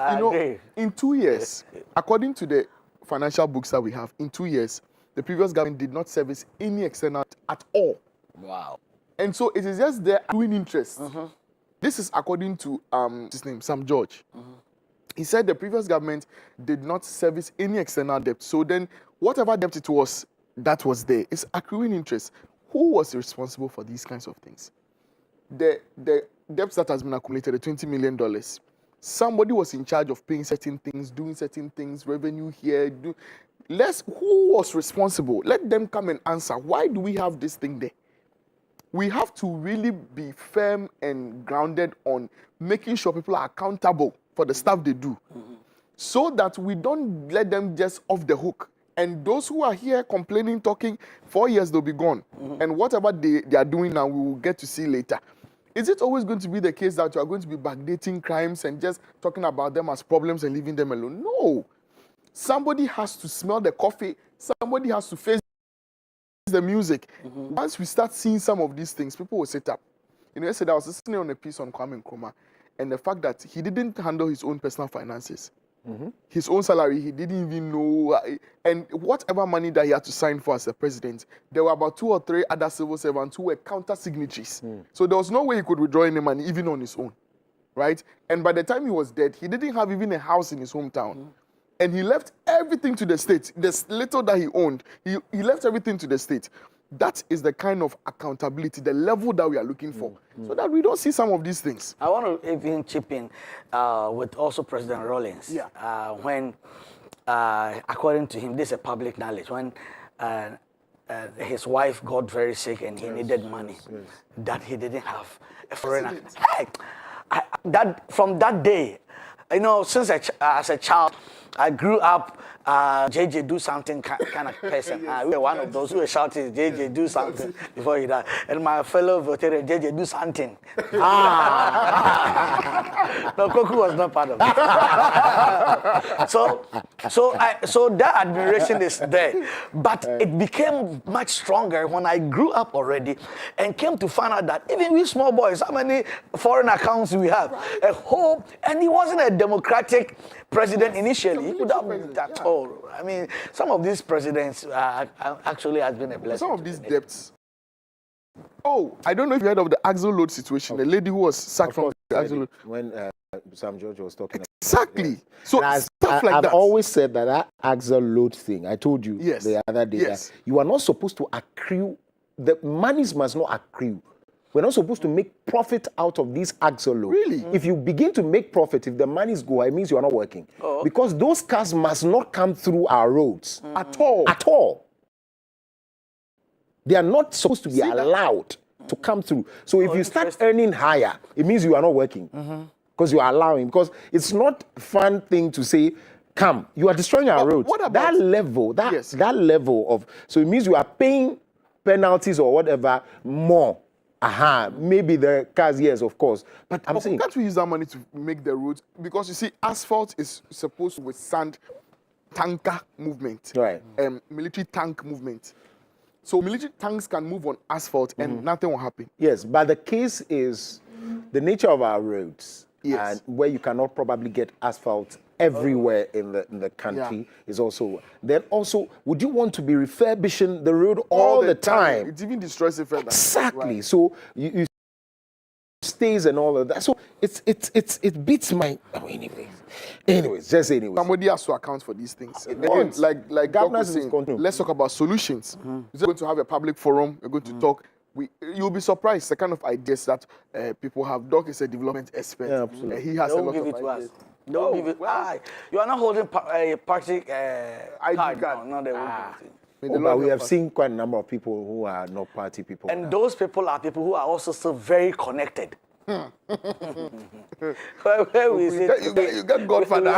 S8: in 2 years, according to the financial books that we have, in 2 years, the previous government did not service any external at all.
S9: Wow.
S8: And so it is just their accruing interest. This is according to his name, Sam George. He said the previous government did not service any external debt. So then whatever debt it was that was there is accruing interest. Who was responsible for these kinds of things? The debts that has been accumulated, the $20 million. Somebody was in charge of paying certain things, doing certain things, revenue here. Who was responsible? Let them come and answer. Why do we have this thing there? We have to really be firm and grounded on making sure people are accountable for the stuff they do. so that we don't let them just off the hook. And those who are here complaining, talking, 4 years they'll be gone. And whatever they are doing now, we will get to see later. Is it always going to be the case that you are going to be backdating crimes and just talking about them as problems and leaving them alone? No. Somebody has to smell the coffee. Somebody has to face the music. Once we start seeing some of these things, people will sit up. You know, yesterday I was listening on a piece on Kwame Nkrumah, and the fact that he didn't handle his own personal finances. His own salary, he didn't even know. And whatever money that he had to sign for as a president, there were about 2 or 3 other civil servants who were counter-signatories. So there was no way he could withdraw any money, even on his own, right? And by the time he was dead, he didn't have even a house in his hometown. And he left everything to the state. The little that he owned, he left everything to the state. That is the kind of accountability, the level that we are looking for, so that we don't see some of these things.
S9: I want to even chip in with also President Rawlings. When, according to him, this is a public knowledge, when his wife got very sick and he needed money that he didn't have. A foreigner. Hey, from that day, you know, since as a child, I grew up, JJ do something kind of person. We were one of those who were shouting, JJ do something before he died. And my fellow voted, JJ do something. No, Koku was not part of it. So that admiration is there. But it became much stronger when I grew up already and came to find out that even we small boys, how many foreign accounts we have? A whole, and he wasn't a democratic president initially. He could have been that. I mean, some of these presidents actually has been a blessing.
S8: Some of these debts. Oh, I don't know if you heard of the Axel Load situation. The lady who was sacked from the Axel Load.
S1: When Sam George was talking about
S8: exactly.
S1: Yes.
S8: So stuff like that.
S1: I've always said that Axel Load thing, I told you the other day, that you are not supposed to accrue, the monies must not accrue. We're not supposed to make profit out of these Axel loads.
S8: Really?
S1: If you begin to make profit, if the monies go, it means you are not working. Because those cars must not come through our roads.
S8: At all.
S1: At all. They are not supposed to be allowed to come through. So if you start earning higher, it means you are not working. Because you are allowing. Because it's not a fun thing to say, come. You are destroying our roads.
S8: What about
S1: that level, that level of, so it means you are paying penalties or whatever more. Maybe the cars, yes, of course. But I'm saying,
S8: can't we use that money to make the roads? Because you see, asphalt is supposed to withstand tanker movement,
S1: right?
S8: Military tank movement. So military tanks can move on asphalt and nothing will happen.
S1: Yes, but the case is the nature of our roads, and where you cannot probably get asphalt everywhere in the country is also. Then also, would you want to be refurbishing the road all the time?
S8: It even destroys it further.
S1: Exactly.
S8: Right.
S1: So you stays and all of that. So it beats my. Anyways, just anyways.
S8: Somebody has to account for these things.
S1: Again,
S8: like
S1: governance
S8: Doc was saying, let's talk about solutions. We're going to have a public forum. We're going to talk. You'll be surprised the kind of ideas that people have. Doc is a development expert.
S1: Yeah, absolutely.
S8: He has
S9: Don't
S8: a lot
S9: give
S8: of
S9: it to
S8: ideas.
S9: us. Don't give it. You are not holding a party card. No, they won't give it to you.
S1: But we have seen quite a number of people who are not party people.
S9: And those people are people who are also still very connected. Where we say
S8: you got Godfather.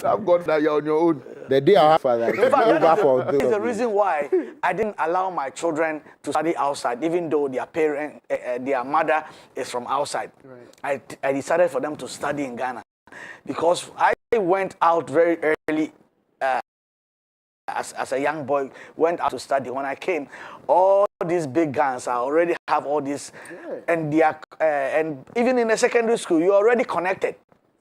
S8: Have Godfather, you're on your own.
S1: The day our father
S9: it's the reason why I didn't allow my children to study outside, even though their mother is from outside. Right. I decided for them to study in Ghana because I went out very early. As a young boy, went out to study. When I came, all these big guns, I already have all this, and they are, and even in the secondary school, you're already connected.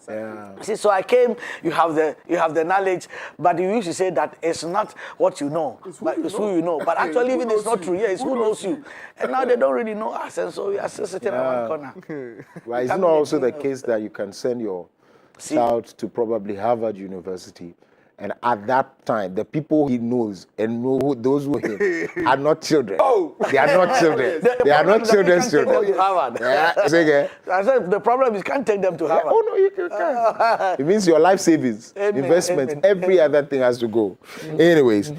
S1: Yeah.
S9: See, so I came. You have the knowledge, but you used to say that it's not what you know, but it's who you know. But actually, even it's not true. Yeah, it's who knows you. And now they don't really know us, and so we are still sitting in one corner.
S1: Well, it's not also the case that you can send your child to probably Harvard University And at that time, the people he knows and those who him are not children.
S8: Oh.
S1: They are not children. They are not children's children. Yeah. Say again.
S9: I said the problem is you can't take them to Harvard.
S1: Oh no, you can. It means your life savings, investments, every other thing has to go. Anyways,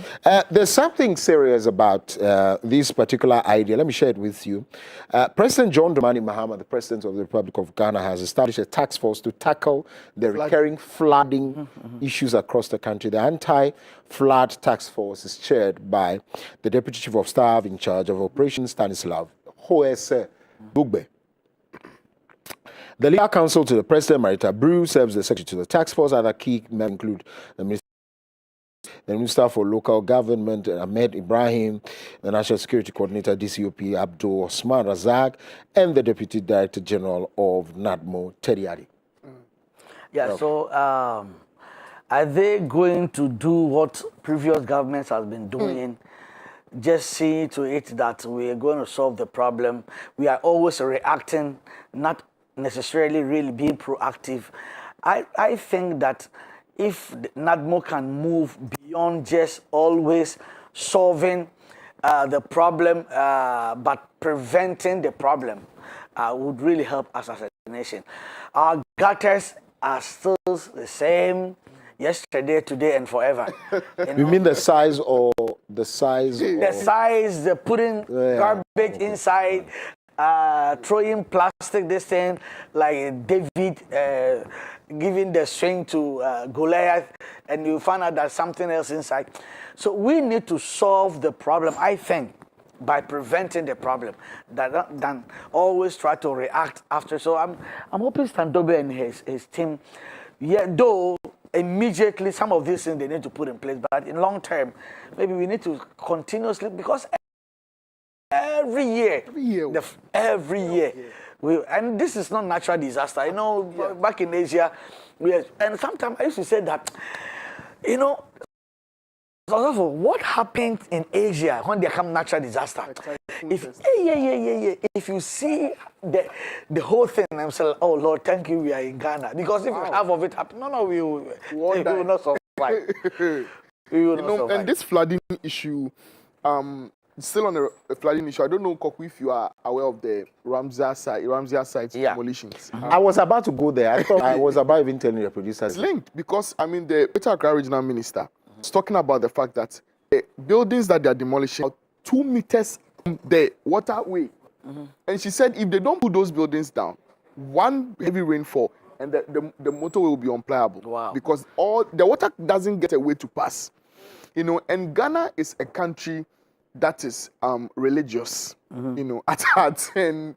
S1: there's something serious about this particular idea. Let me share it with you. President John Dramani Mahama, the President of the Republic of Ghana, has established a task force to tackle the recurring flooding issues across the country. The anti-flood task force is chaired by the Deputy Chief of Staff in charge of Operations, Stanislav Hoese Bugbe. The legal counsel to the President, Marita Brew, serves the secretary to the task force. Other key members include the Minister for Local Government, Ahmed Ibrahim, the National Security Coordinator, DCOP, Abdul Osman Razak, and the Deputy Director General of NADMO, Teddy Adi.
S9: Yeah, so are they going to do what previous governments have been doing? Just see to it that we are going to solve the problem. We are always reacting, not necessarily really being proactive. I think that if NADMO can move beyond just always solving the problem, but preventing the problem, would really help us as a nation. Our gutters are still the same yesterday, today, and forever.
S1: You mean the size or the size?
S9: The size, the putting garbage inside, throwing plastic, this thing, like David giving the swing to Goliath, and you find out there's something else inside. So we need to solve the problem, I think, by preventing the problem, than always try to react after. So I'm hoping Standobe and his team, though immediately some of these things they need to put in place, but in long term, maybe we need to continuously, because every year, and this is not natural disaster. You know, back in Asia, and sometimes I used to say that, you know, what happened in Asia when there come natural disaster? If you see the whole thing, I'm saying, oh Lord, thank you, we are in Ghana. Because if half of it happen, we will not survive. We will not survive.
S8: And this flooding issue, still on the flooding issue, I don't know, Koku, if you are aware of the Ramsey site demolitions.
S1: I was about to go there. I thought I was about even telling the producers.
S8: It's linked because, I mean, the Greater Accra Regional Minister is talking about the fact that the buildings that they are demolishing are 2 meters from the waterway. And she said if they don't put those buildings down, one heavy rainfall and the motorway will be unplayable.
S9: Wow.
S8: Because all the water doesn't get a way to pass. You know, and Ghana is a country that is religious, you know, at heart. And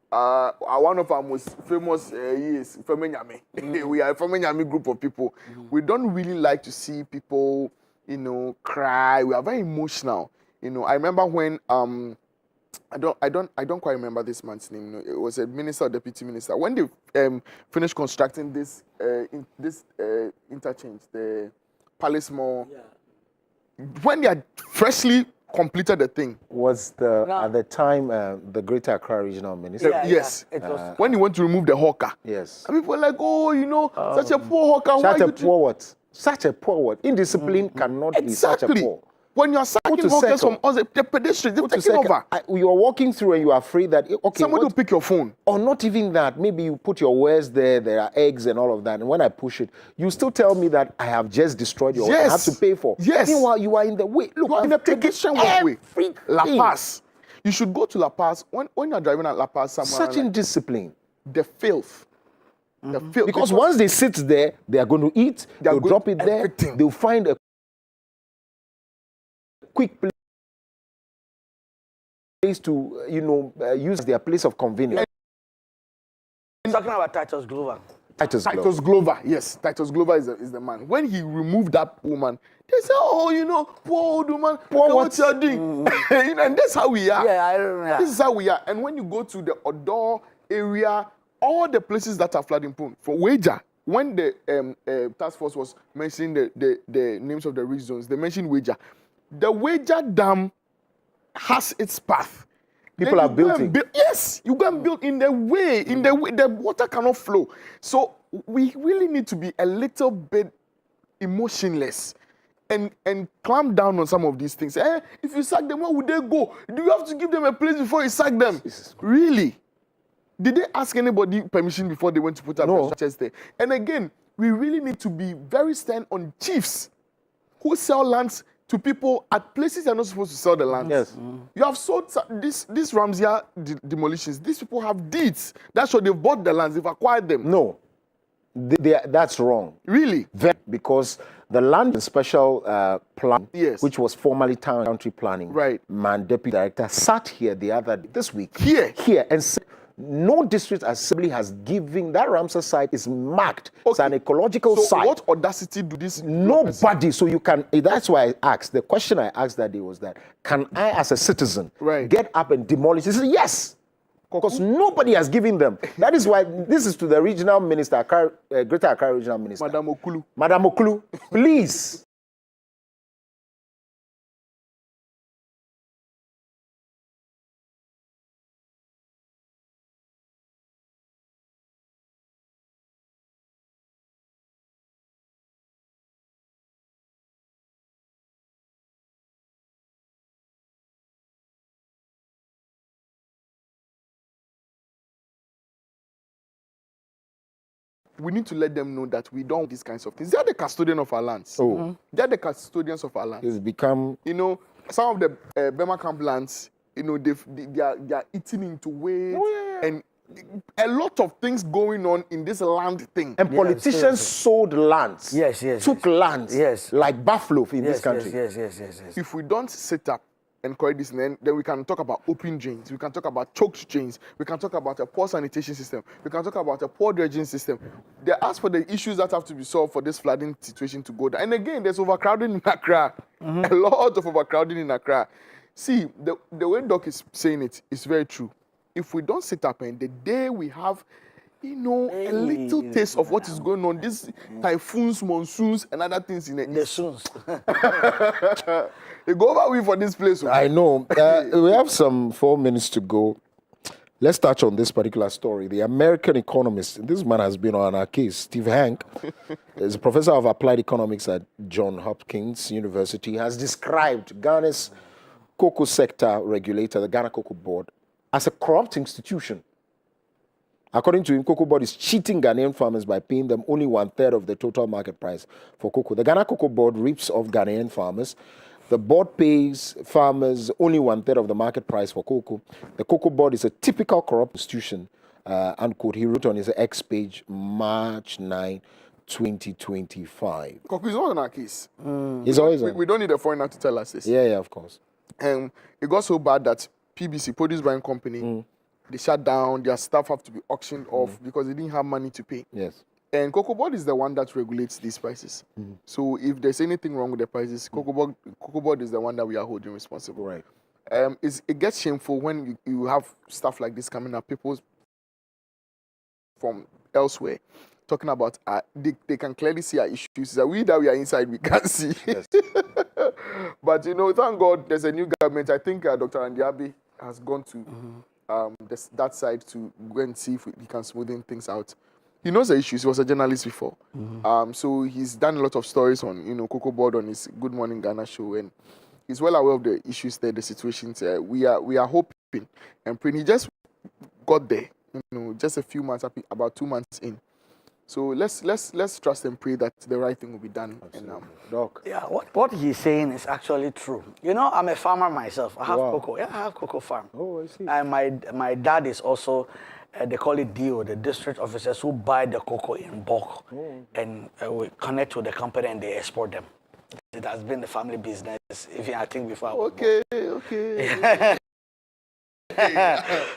S8: one of our most famous is Femenyame. We are a Femenyame group of people. We don't really like to see people, you know, cry. We are very emotional. You know, I remember when I don't quite remember this man's name. You know, it was a minister or deputy minister. When they finished constructing this interchange, the Palace Mall, when they had freshly completed the thing,
S1: Was at the time the Greater Accra Regional Minister?
S8: yes.
S9: It was,
S8: When he went to remove the hawker,
S1: Yes.
S8: and people were like, oh, you know, such a poor hawker.
S1: Such
S8: why
S1: a
S8: you
S1: poor what? Such a poor what? Indiscipline cannot be such a
S8: Exactly.
S1: poor.
S8: When you are sacking
S1: to
S8: hawkers
S1: circle.
S8: from us, the pedestrians, they're
S1: To
S8: taking
S1: second,
S8: over.
S1: you are walking through and you are afraid that, okay,
S8: Somebody
S1: what-
S8: will pick your phone.
S1: or not even that, maybe you put your wares there are eggs and all of that, and when I push it, you still tell me that I have just destroyed your
S8: Yes.
S1: I have to pay for.
S8: Yes.
S1: Meanwhile, you are in the way. Look,
S8: You are in a
S1: I've taken
S8: pedestrian walkway.
S1: everything.
S8: La Paz. You should go to La Paz. When you're driving at La Paz somewhere,
S1: Such indiscipline.
S8: the filth. The filth.
S1: Because once they sit there, they are going to eat, they'll
S8: going-
S1: drop it there,
S8: everything.
S1: they'll find a quick place to, use their place of convenience.
S9: talking about Titus Glover.
S1: Titus Glover.
S8: Titus Glover, yes, Titus Glover is the man. When he removed that woman, they say, oh, you know, poor old woman,
S1: Poor
S8: what you're doing. You know, and that's how we are.
S9: Yeah, I don't know.
S8: This is how we are. And when you go to the Odor area, all the places that are flooding prone, for Wager, when the task force was mentioning the names of the regions, they mentioned Wager. The Wager Dam has its path.
S1: People
S8: Then
S1: are
S8: you go
S1: building.
S8: and yes, you go and build in the way, the water cannot flow. So we really need to be a little bit, emotionless and clamp down on some of these things. If you sack them, where would they go? Do you have to give them a place before you sack them? Really? Did they ask anybody permission before they went to put up their structures there? And again, we really need to be very stern on chiefs who sell lands to people at places they're not supposed to sell the land.
S1: Yes.
S8: You have sold this Ramsia demolitions. These people have deeds. That's why they've bought the lands, they've acquired them.
S1: No, that's wrong.
S8: Really?
S1: Because the land special plan,
S8: Yes.
S1: which was formerly town and country planning,
S8: Right.
S1: man, deputy director, sat here this week,
S8: Here?
S1: and said, no district assembly has given that Ramsar site is marked. It's an ecological
S8: So
S1: site.
S8: what audacity do this?
S1: Nobody. So you can. That's why I asked. The question I asked that day was that, can I, as a citizen,
S8: Right.
S1: get up and demolish? He said yes. Because nobody has given them. That is why this is to the regional minister, Greater Accra regional minister,
S8: Madam Okulu.
S1: Madam Okulu, please.
S8: We need to let them know that we don't want these kinds of things. They are the custodian of our lands.
S1: Oh.
S8: They are the custodians of our lands.
S1: It's become.
S8: You know, some of the Bema camp lands, you know, they are eating into weight. And a lot of things going on in this land thing.
S1: And politicians sold lands. Took lands. Like buffalo in this country.
S9: Yes.
S8: If we don't sit up and correct this, then we can talk about open drains, we can talk about choked drains, we can talk about a poor sanitation system, we can talk about a poor dredging system. They ask for the issues that have to be solved for this flooding situation to go down. And again, there's overcrowding in Accra. A lot of overcrowding in Accra. See, the way Doc is saying it is very true. If we don't sit up and the day we have, you know, a little taste of what is going on, these typhoons, monsoons, and other things in the
S9: soons.
S8: They go over with for this place.
S1: I know. We have some 4 minutes to go. Let's touch on this particular story. The American economist, this man has been on our case, Steve Hank, is a professor of applied economics at Johns Hopkins University, has described Ghana's cocoa sector regulator, the Ghana Cocoa Board, as a corrupt institution. According to him, Cocoa Board is cheating Ghanaian farmers by paying them only 1/3 of the total market price for cocoa. The Ghana Cocoa Board rips off Ghanaian farmers. The board pays farmers only 1/3 of the market price for cocoa. The Cocoa Board is a typical corrupt institution, unquote. He wrote on his X page, March 9, 2025.
S8: Cocoa is not on our case.
S1: He's always on.
S8: We don't need a foreigner to tell us this.
S1: Yeah, of course.
S8: It got so bad that PBC, Produce Buying Company, they shut down. Their staff have to be auctioned off because they didn't have money to pay.
S1: Yes.
S8: And Cocoa Board is the one that regulates these prices. So if there's anything wrong with the prices, Cocoa Board is the one that we are holding responsible.
S1: Right.
S8: It gets shameful when you have stuff like this coming up. People from elsewhere talking about they can clearly see our issues. That we are inside, we can't see.
S1: Yes.
S8: But you know, thank God there's a new government. I think Dr. Andiabi has gone to that side to go and see if he can smoothen things out. He knows the issues. He was a journalist before. So he's done a lot of stories on, you know, Cocoa Board on his Good Morning Ghana show, and he's well aware of the issues there, the situations. We are hoping and praying. He just got there, you know, just a few months, about 2 months in. So let's trust and pray that the right thing will be done. And,
S1: Doc.
S9: Yeah, what he's saying is actually true. You know, I'm a farmer myself. I have cocoa. Yeah, I have cocoa farm.
S1: Oh, I see.
S9: And my dad is also, they call it DO, the district officers who buy the cocoa in bulk. And we connect with the company and they export them. It has been the family business, even I think before.
S8: Okay.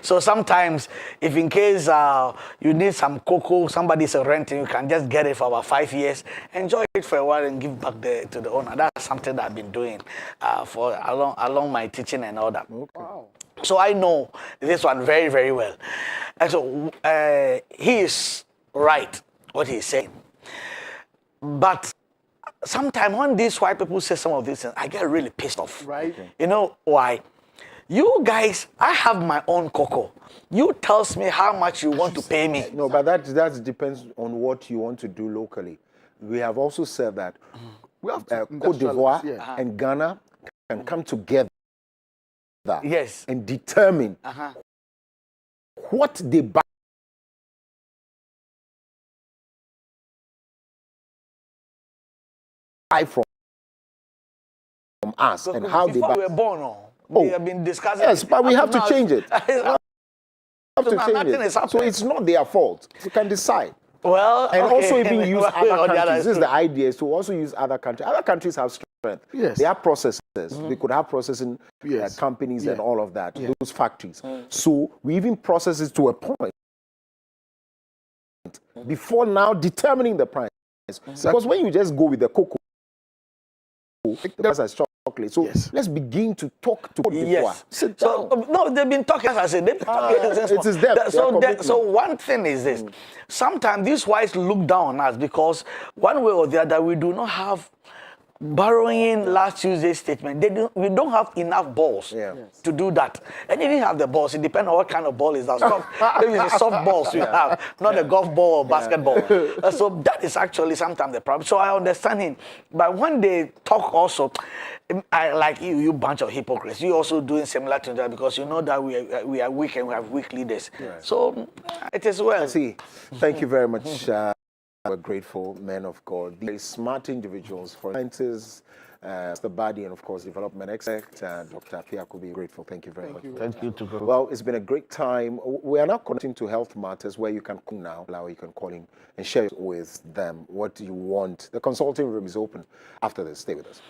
S9: So sometimes, if in case you need some cocoa, somebody's renting, you can just get it for about 5 years, enjoy it for a while, and give back to the owner. That's something that I've been doing for along my teaching and all that.
S1: Okay. Wow.
S9: So I know this one very, very well. And so he is right, what he's saying. But sometimes when these white people say some of these things, I get really pissed off.
S8: Right.
S9: You know why? You guys, I have my own cocoa. You tells me how much you want to pay me.
S1: No, but that depends on what you want to do locally. we have also said that
S8: We have to
S1: Cote d'Ivoire
S8: industrialize,
S1: and Ghana can come together
S9: Yes.
S1: and determine what they buy from us and how they
S9: Before
S1: buy.
S9: we were born, we have been discussing.
S1: Yes, but we have to change it. Have to change
S9: nothing
S1: it.
S9: is
S1: So
S9: happening.
S1: it's not their fault. You can decide.
S9: Well,
S1: And
S9: okay.
S1: also even use
S9: On the
S1: other
S9: other
S1: countries. This is
S9: true.
S1: the idea, is to also use other countries. Other countries have strength.
S8: Yes.
S1: They have processes. They could have processing
S8: Yes.
S1: companies and
S8: Yeah.
S1: all of that, those factories. So we even process it to a point before now determining the price. Because when you just go with the cocoa, the price is chocolate. So
S8: Yes.
S1: let's begin to talk to Cote d'Ivoire.
S9: Yes.
S1: Sit
S9: So
S1: down.
S9: no, they've been talking. As I said, they've been talking.
S1: it is them. They are
S9: So
S1: committing.
S9: one thing is this: sometimes these whites look down on us because one way or the other we do not have. Borrowing last Tuesday's statement, we don't have enough balls to do that. And if you have the balls, it depends on what kind of ball is that. Maybe it's a soft balls you have, not a golf ball or basketball. So that is actually sometimes the problem. So I understand him. But when they talk also, I like you bunch of hypocrites. You also doing similar to that because you know that we are weak and we have weak leaders. So it is well.
S1: See, thank you very much. We're grateful men of God, very smart individuals, for scientists, Mr. Badi, and of course, development expert, Dr. Apia could be grateful. Thank you very much.
S9: Thank you to God.
S1: Well, it's been a great time. We are now connecting to Health Matters, where you can call now, you can call in and share with them what you want. The consulting room is open after this. Stay with us.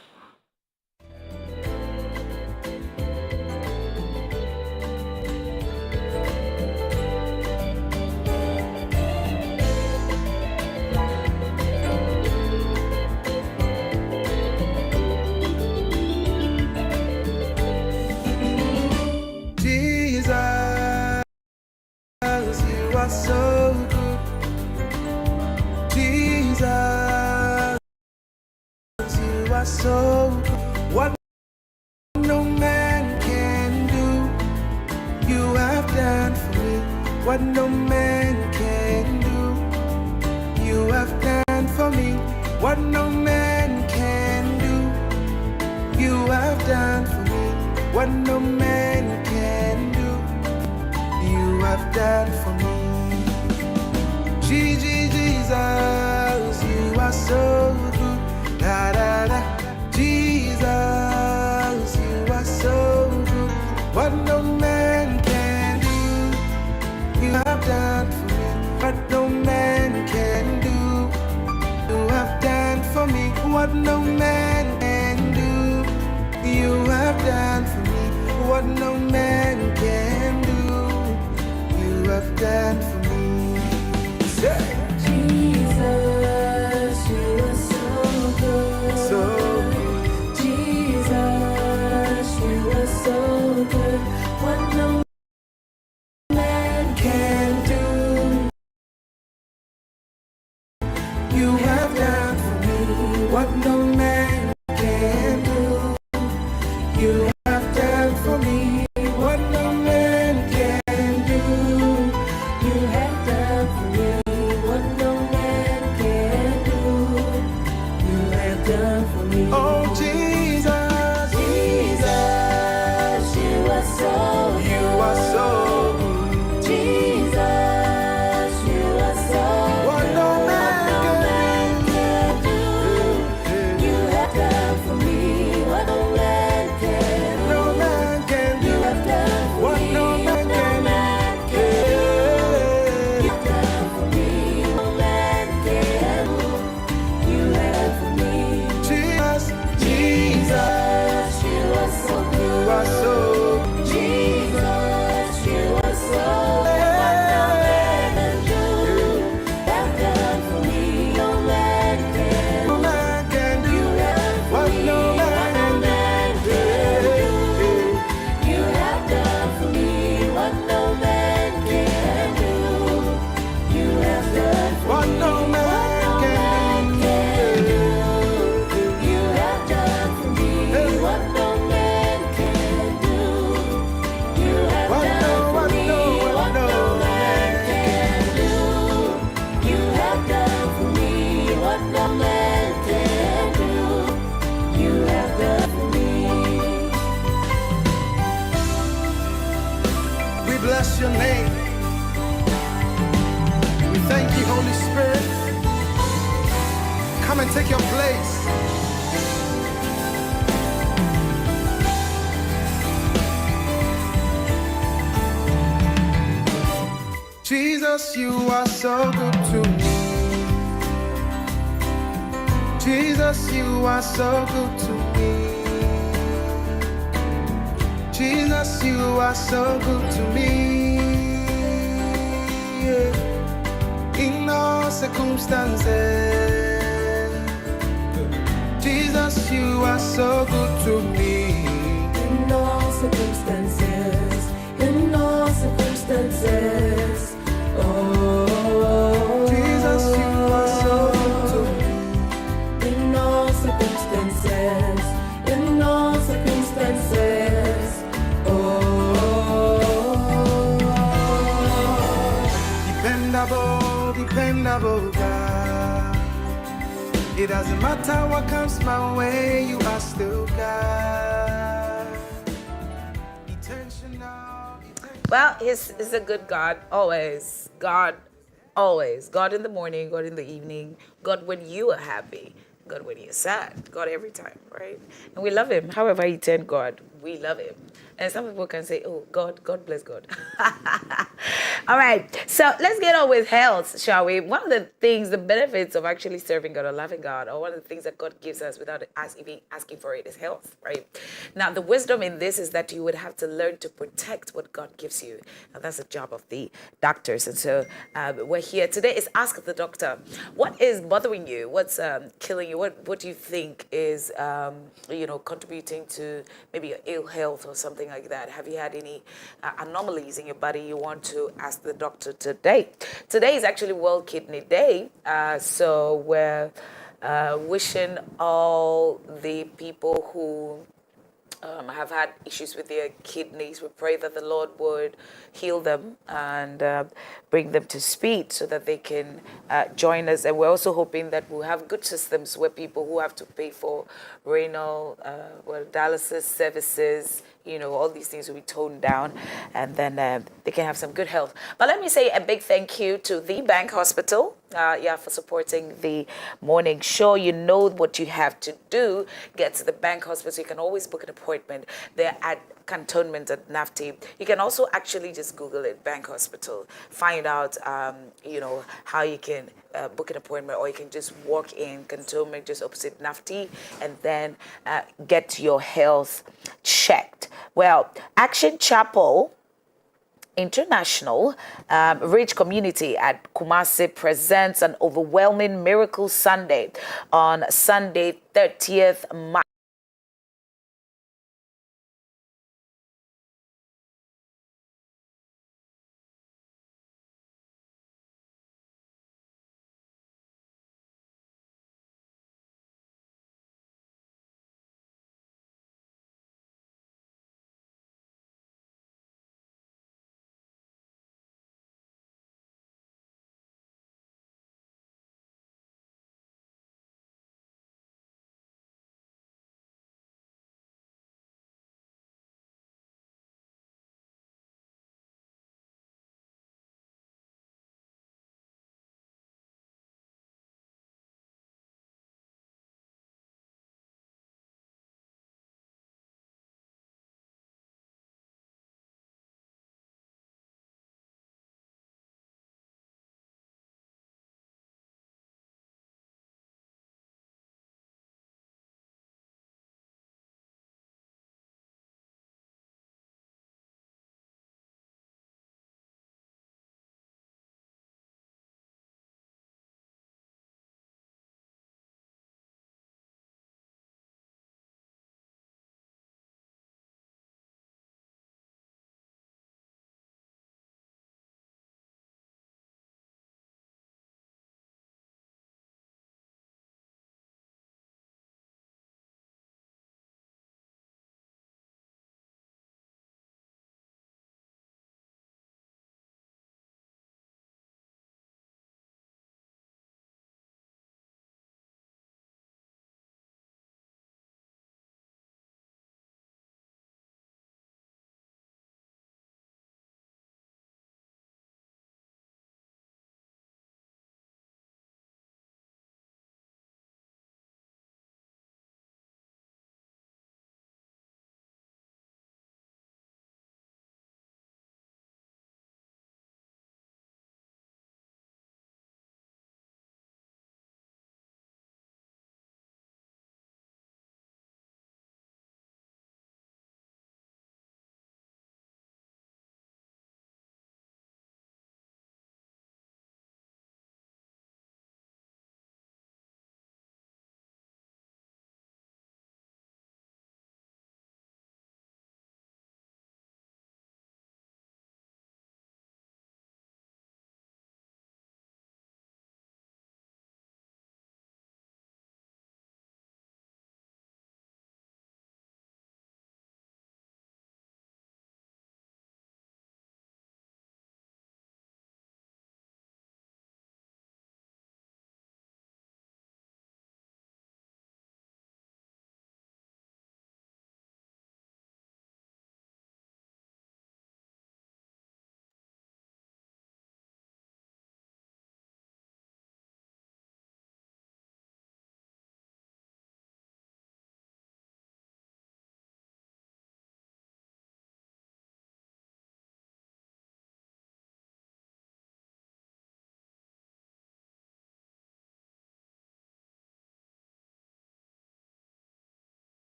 S5: You are so good, Jesus. You are so good. What no man can do, you have done for me. What no man can do, you have done for me. What no man can do, you have done for me. What no man can do, you have done for me. Jesus, you are so good. Da da da. Jesus, you are so good. What no man can do, you have done for me. What no man can do, you have done for me. What no man can do, you have done for me. What no man can do, you have done for me.
S3: Jesus, you are so good.
S5: So good.
S3: Jesus, you are so good. What no man
S5: Can do, you have done for me. What no man can do, you have done for me. What no man can do,
S3: you have done for me. What no man can do, you have done for me.
S5: oh Jesus,
S3: Jesus, you are so good.
S5: you are so good.
S3: Jesus, you are so
S5: What no man can
S3: can do. You
S5: Come and take your place. Jesus, you are so good to me. Jesus, you are so good to me. Jesus, you are so good to me. Yeah. In all circumstances, Jesus, you are so good to me.
S3: In all circumstances, in all circumstances. Oh,
S5: Jesus, you are so good to me.
S3: in all circumstances, in all circumstances. Oh,
S5: Dependable, dependable God. It doesn't matter what comes my way, you are still God. Intentional,
S4: Well, he's a good God, always. God, always. God in the morning, God in the evening, God when you are happy, God when you're sad, God every time, right? And we love him. However you turn God, we love him. And some people can say, oh, God bless God. All right, so let's get on with health, shall we? One of the things, the benefits of actually serving God or loving God, or one of the things that God gives us without us even asking for it, is health, right? Now, the wisdom in this is that you would have to learn to protect what God gives you. Now, that's the job of the doctors. And so we're here today is Ask the Doctor. What is bothering you? What's killing you? What do you think is, contributing to maybe your ill health or something like that? Have you had any anomalies in your body you want to ask the doctor today? Today is actually World Kidney Day, so we're wishing all the people who have had issues with their kidneys. We pray that the Lord would heal them and bring them to speed so that they can join us. And we're also hoping that we'll have good systems where people who have to pay for renal, dialysis services, all these things will be toned down, and then they can have some good health. But let me say a big thank you to the Bank Hospital, for supporting the morning show. You know what you have to do. Get to the Bank Hospital. You can always book an appointment. They're at cantonment at NAFTI. You can also actually just Google it, Bank Hospital. Find out, how you can book an appointment, or you can just walk in cantonment just opposite NAFTI and then get your health checked. Well, Action Chapel International Rich Community at Kumasi presents an overwhelming Miracle Sunday on Sunday, 30th March.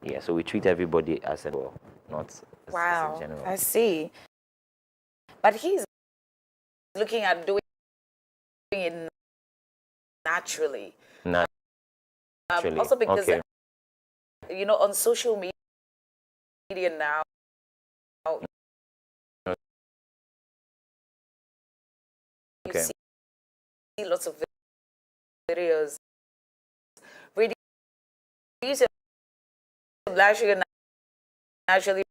S10: Yeah, so we treat everybody as a well, not as
S4: Wow,
S10: a general.
S4: I see. But he's looking at doing it naturally.
S10: Naturally.
S4: Also because,
S10: Okay.
S4: you know, on social media now, you
S10: Okay.
S4: see lots of videos. Reduce your blood sugar naturally.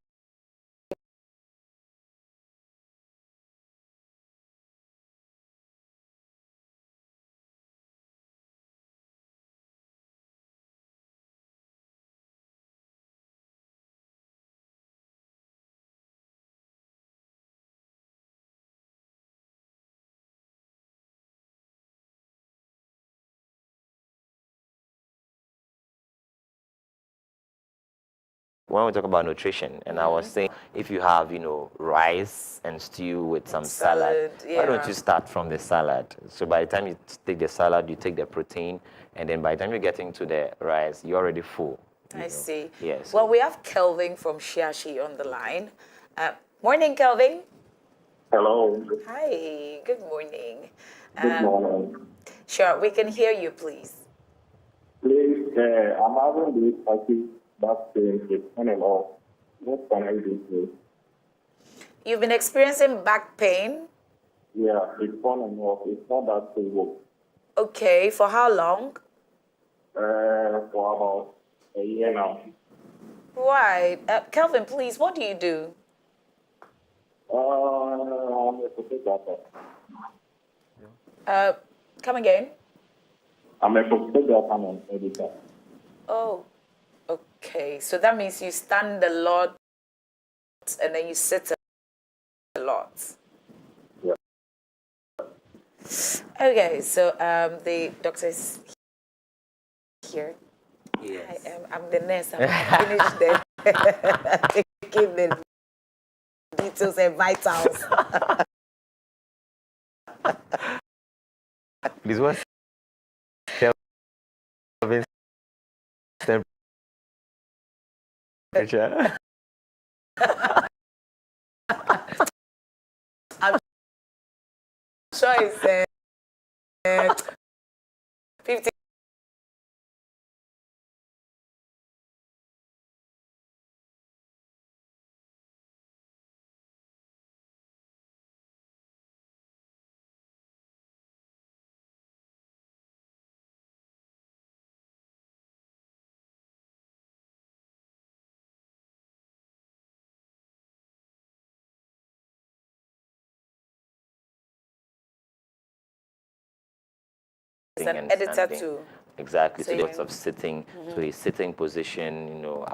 S10: When we talk about nutrition, and I was saying, if you have, you know, rice and stew with some salad, why don't
S4: yeah.
S10: you start from the salad? So by the time you take the salad, you take the protein, and then by the time you're getting to the rice, you're already full.
S4: I see.
S10: Yes.
S4: Well, we have Kelvin from Shiashi on the line. Morning, Kelvin.
S2: Hello.
S4: Hi, good morning.
S2: Good morning.
S4: Sure, we can hear you, please.
S2: Please, I'm having this package back pain. It's on and off. What can I do, please?
S4: You've been experiencing back pain.
S2: Yeah, it's on and off. It's not that stable.
S4: Okay, for how long?
S2: For about a year now.
S4: Why? Kelvin, please, what do you do?
S2: I'm a photographer.
S4: Come again?
S2: I'm a photographer and editor.
S4: Oh, okay. So that means you stand a lot and then you sit a lot.
S2: Yeah.
S4: Okay, so the doctor is here.
S10: Yes.
S4: I'm the nurse. I'm finished there. Taking the details and vitals.
S10: Please, what's Kelvin's temperature?
S4: I'm sure it's 50. He's an editor too.
S10: Exactly.
S4: So
S10: So
S4: you
S10: lots of sitting. So his sitting position, you know,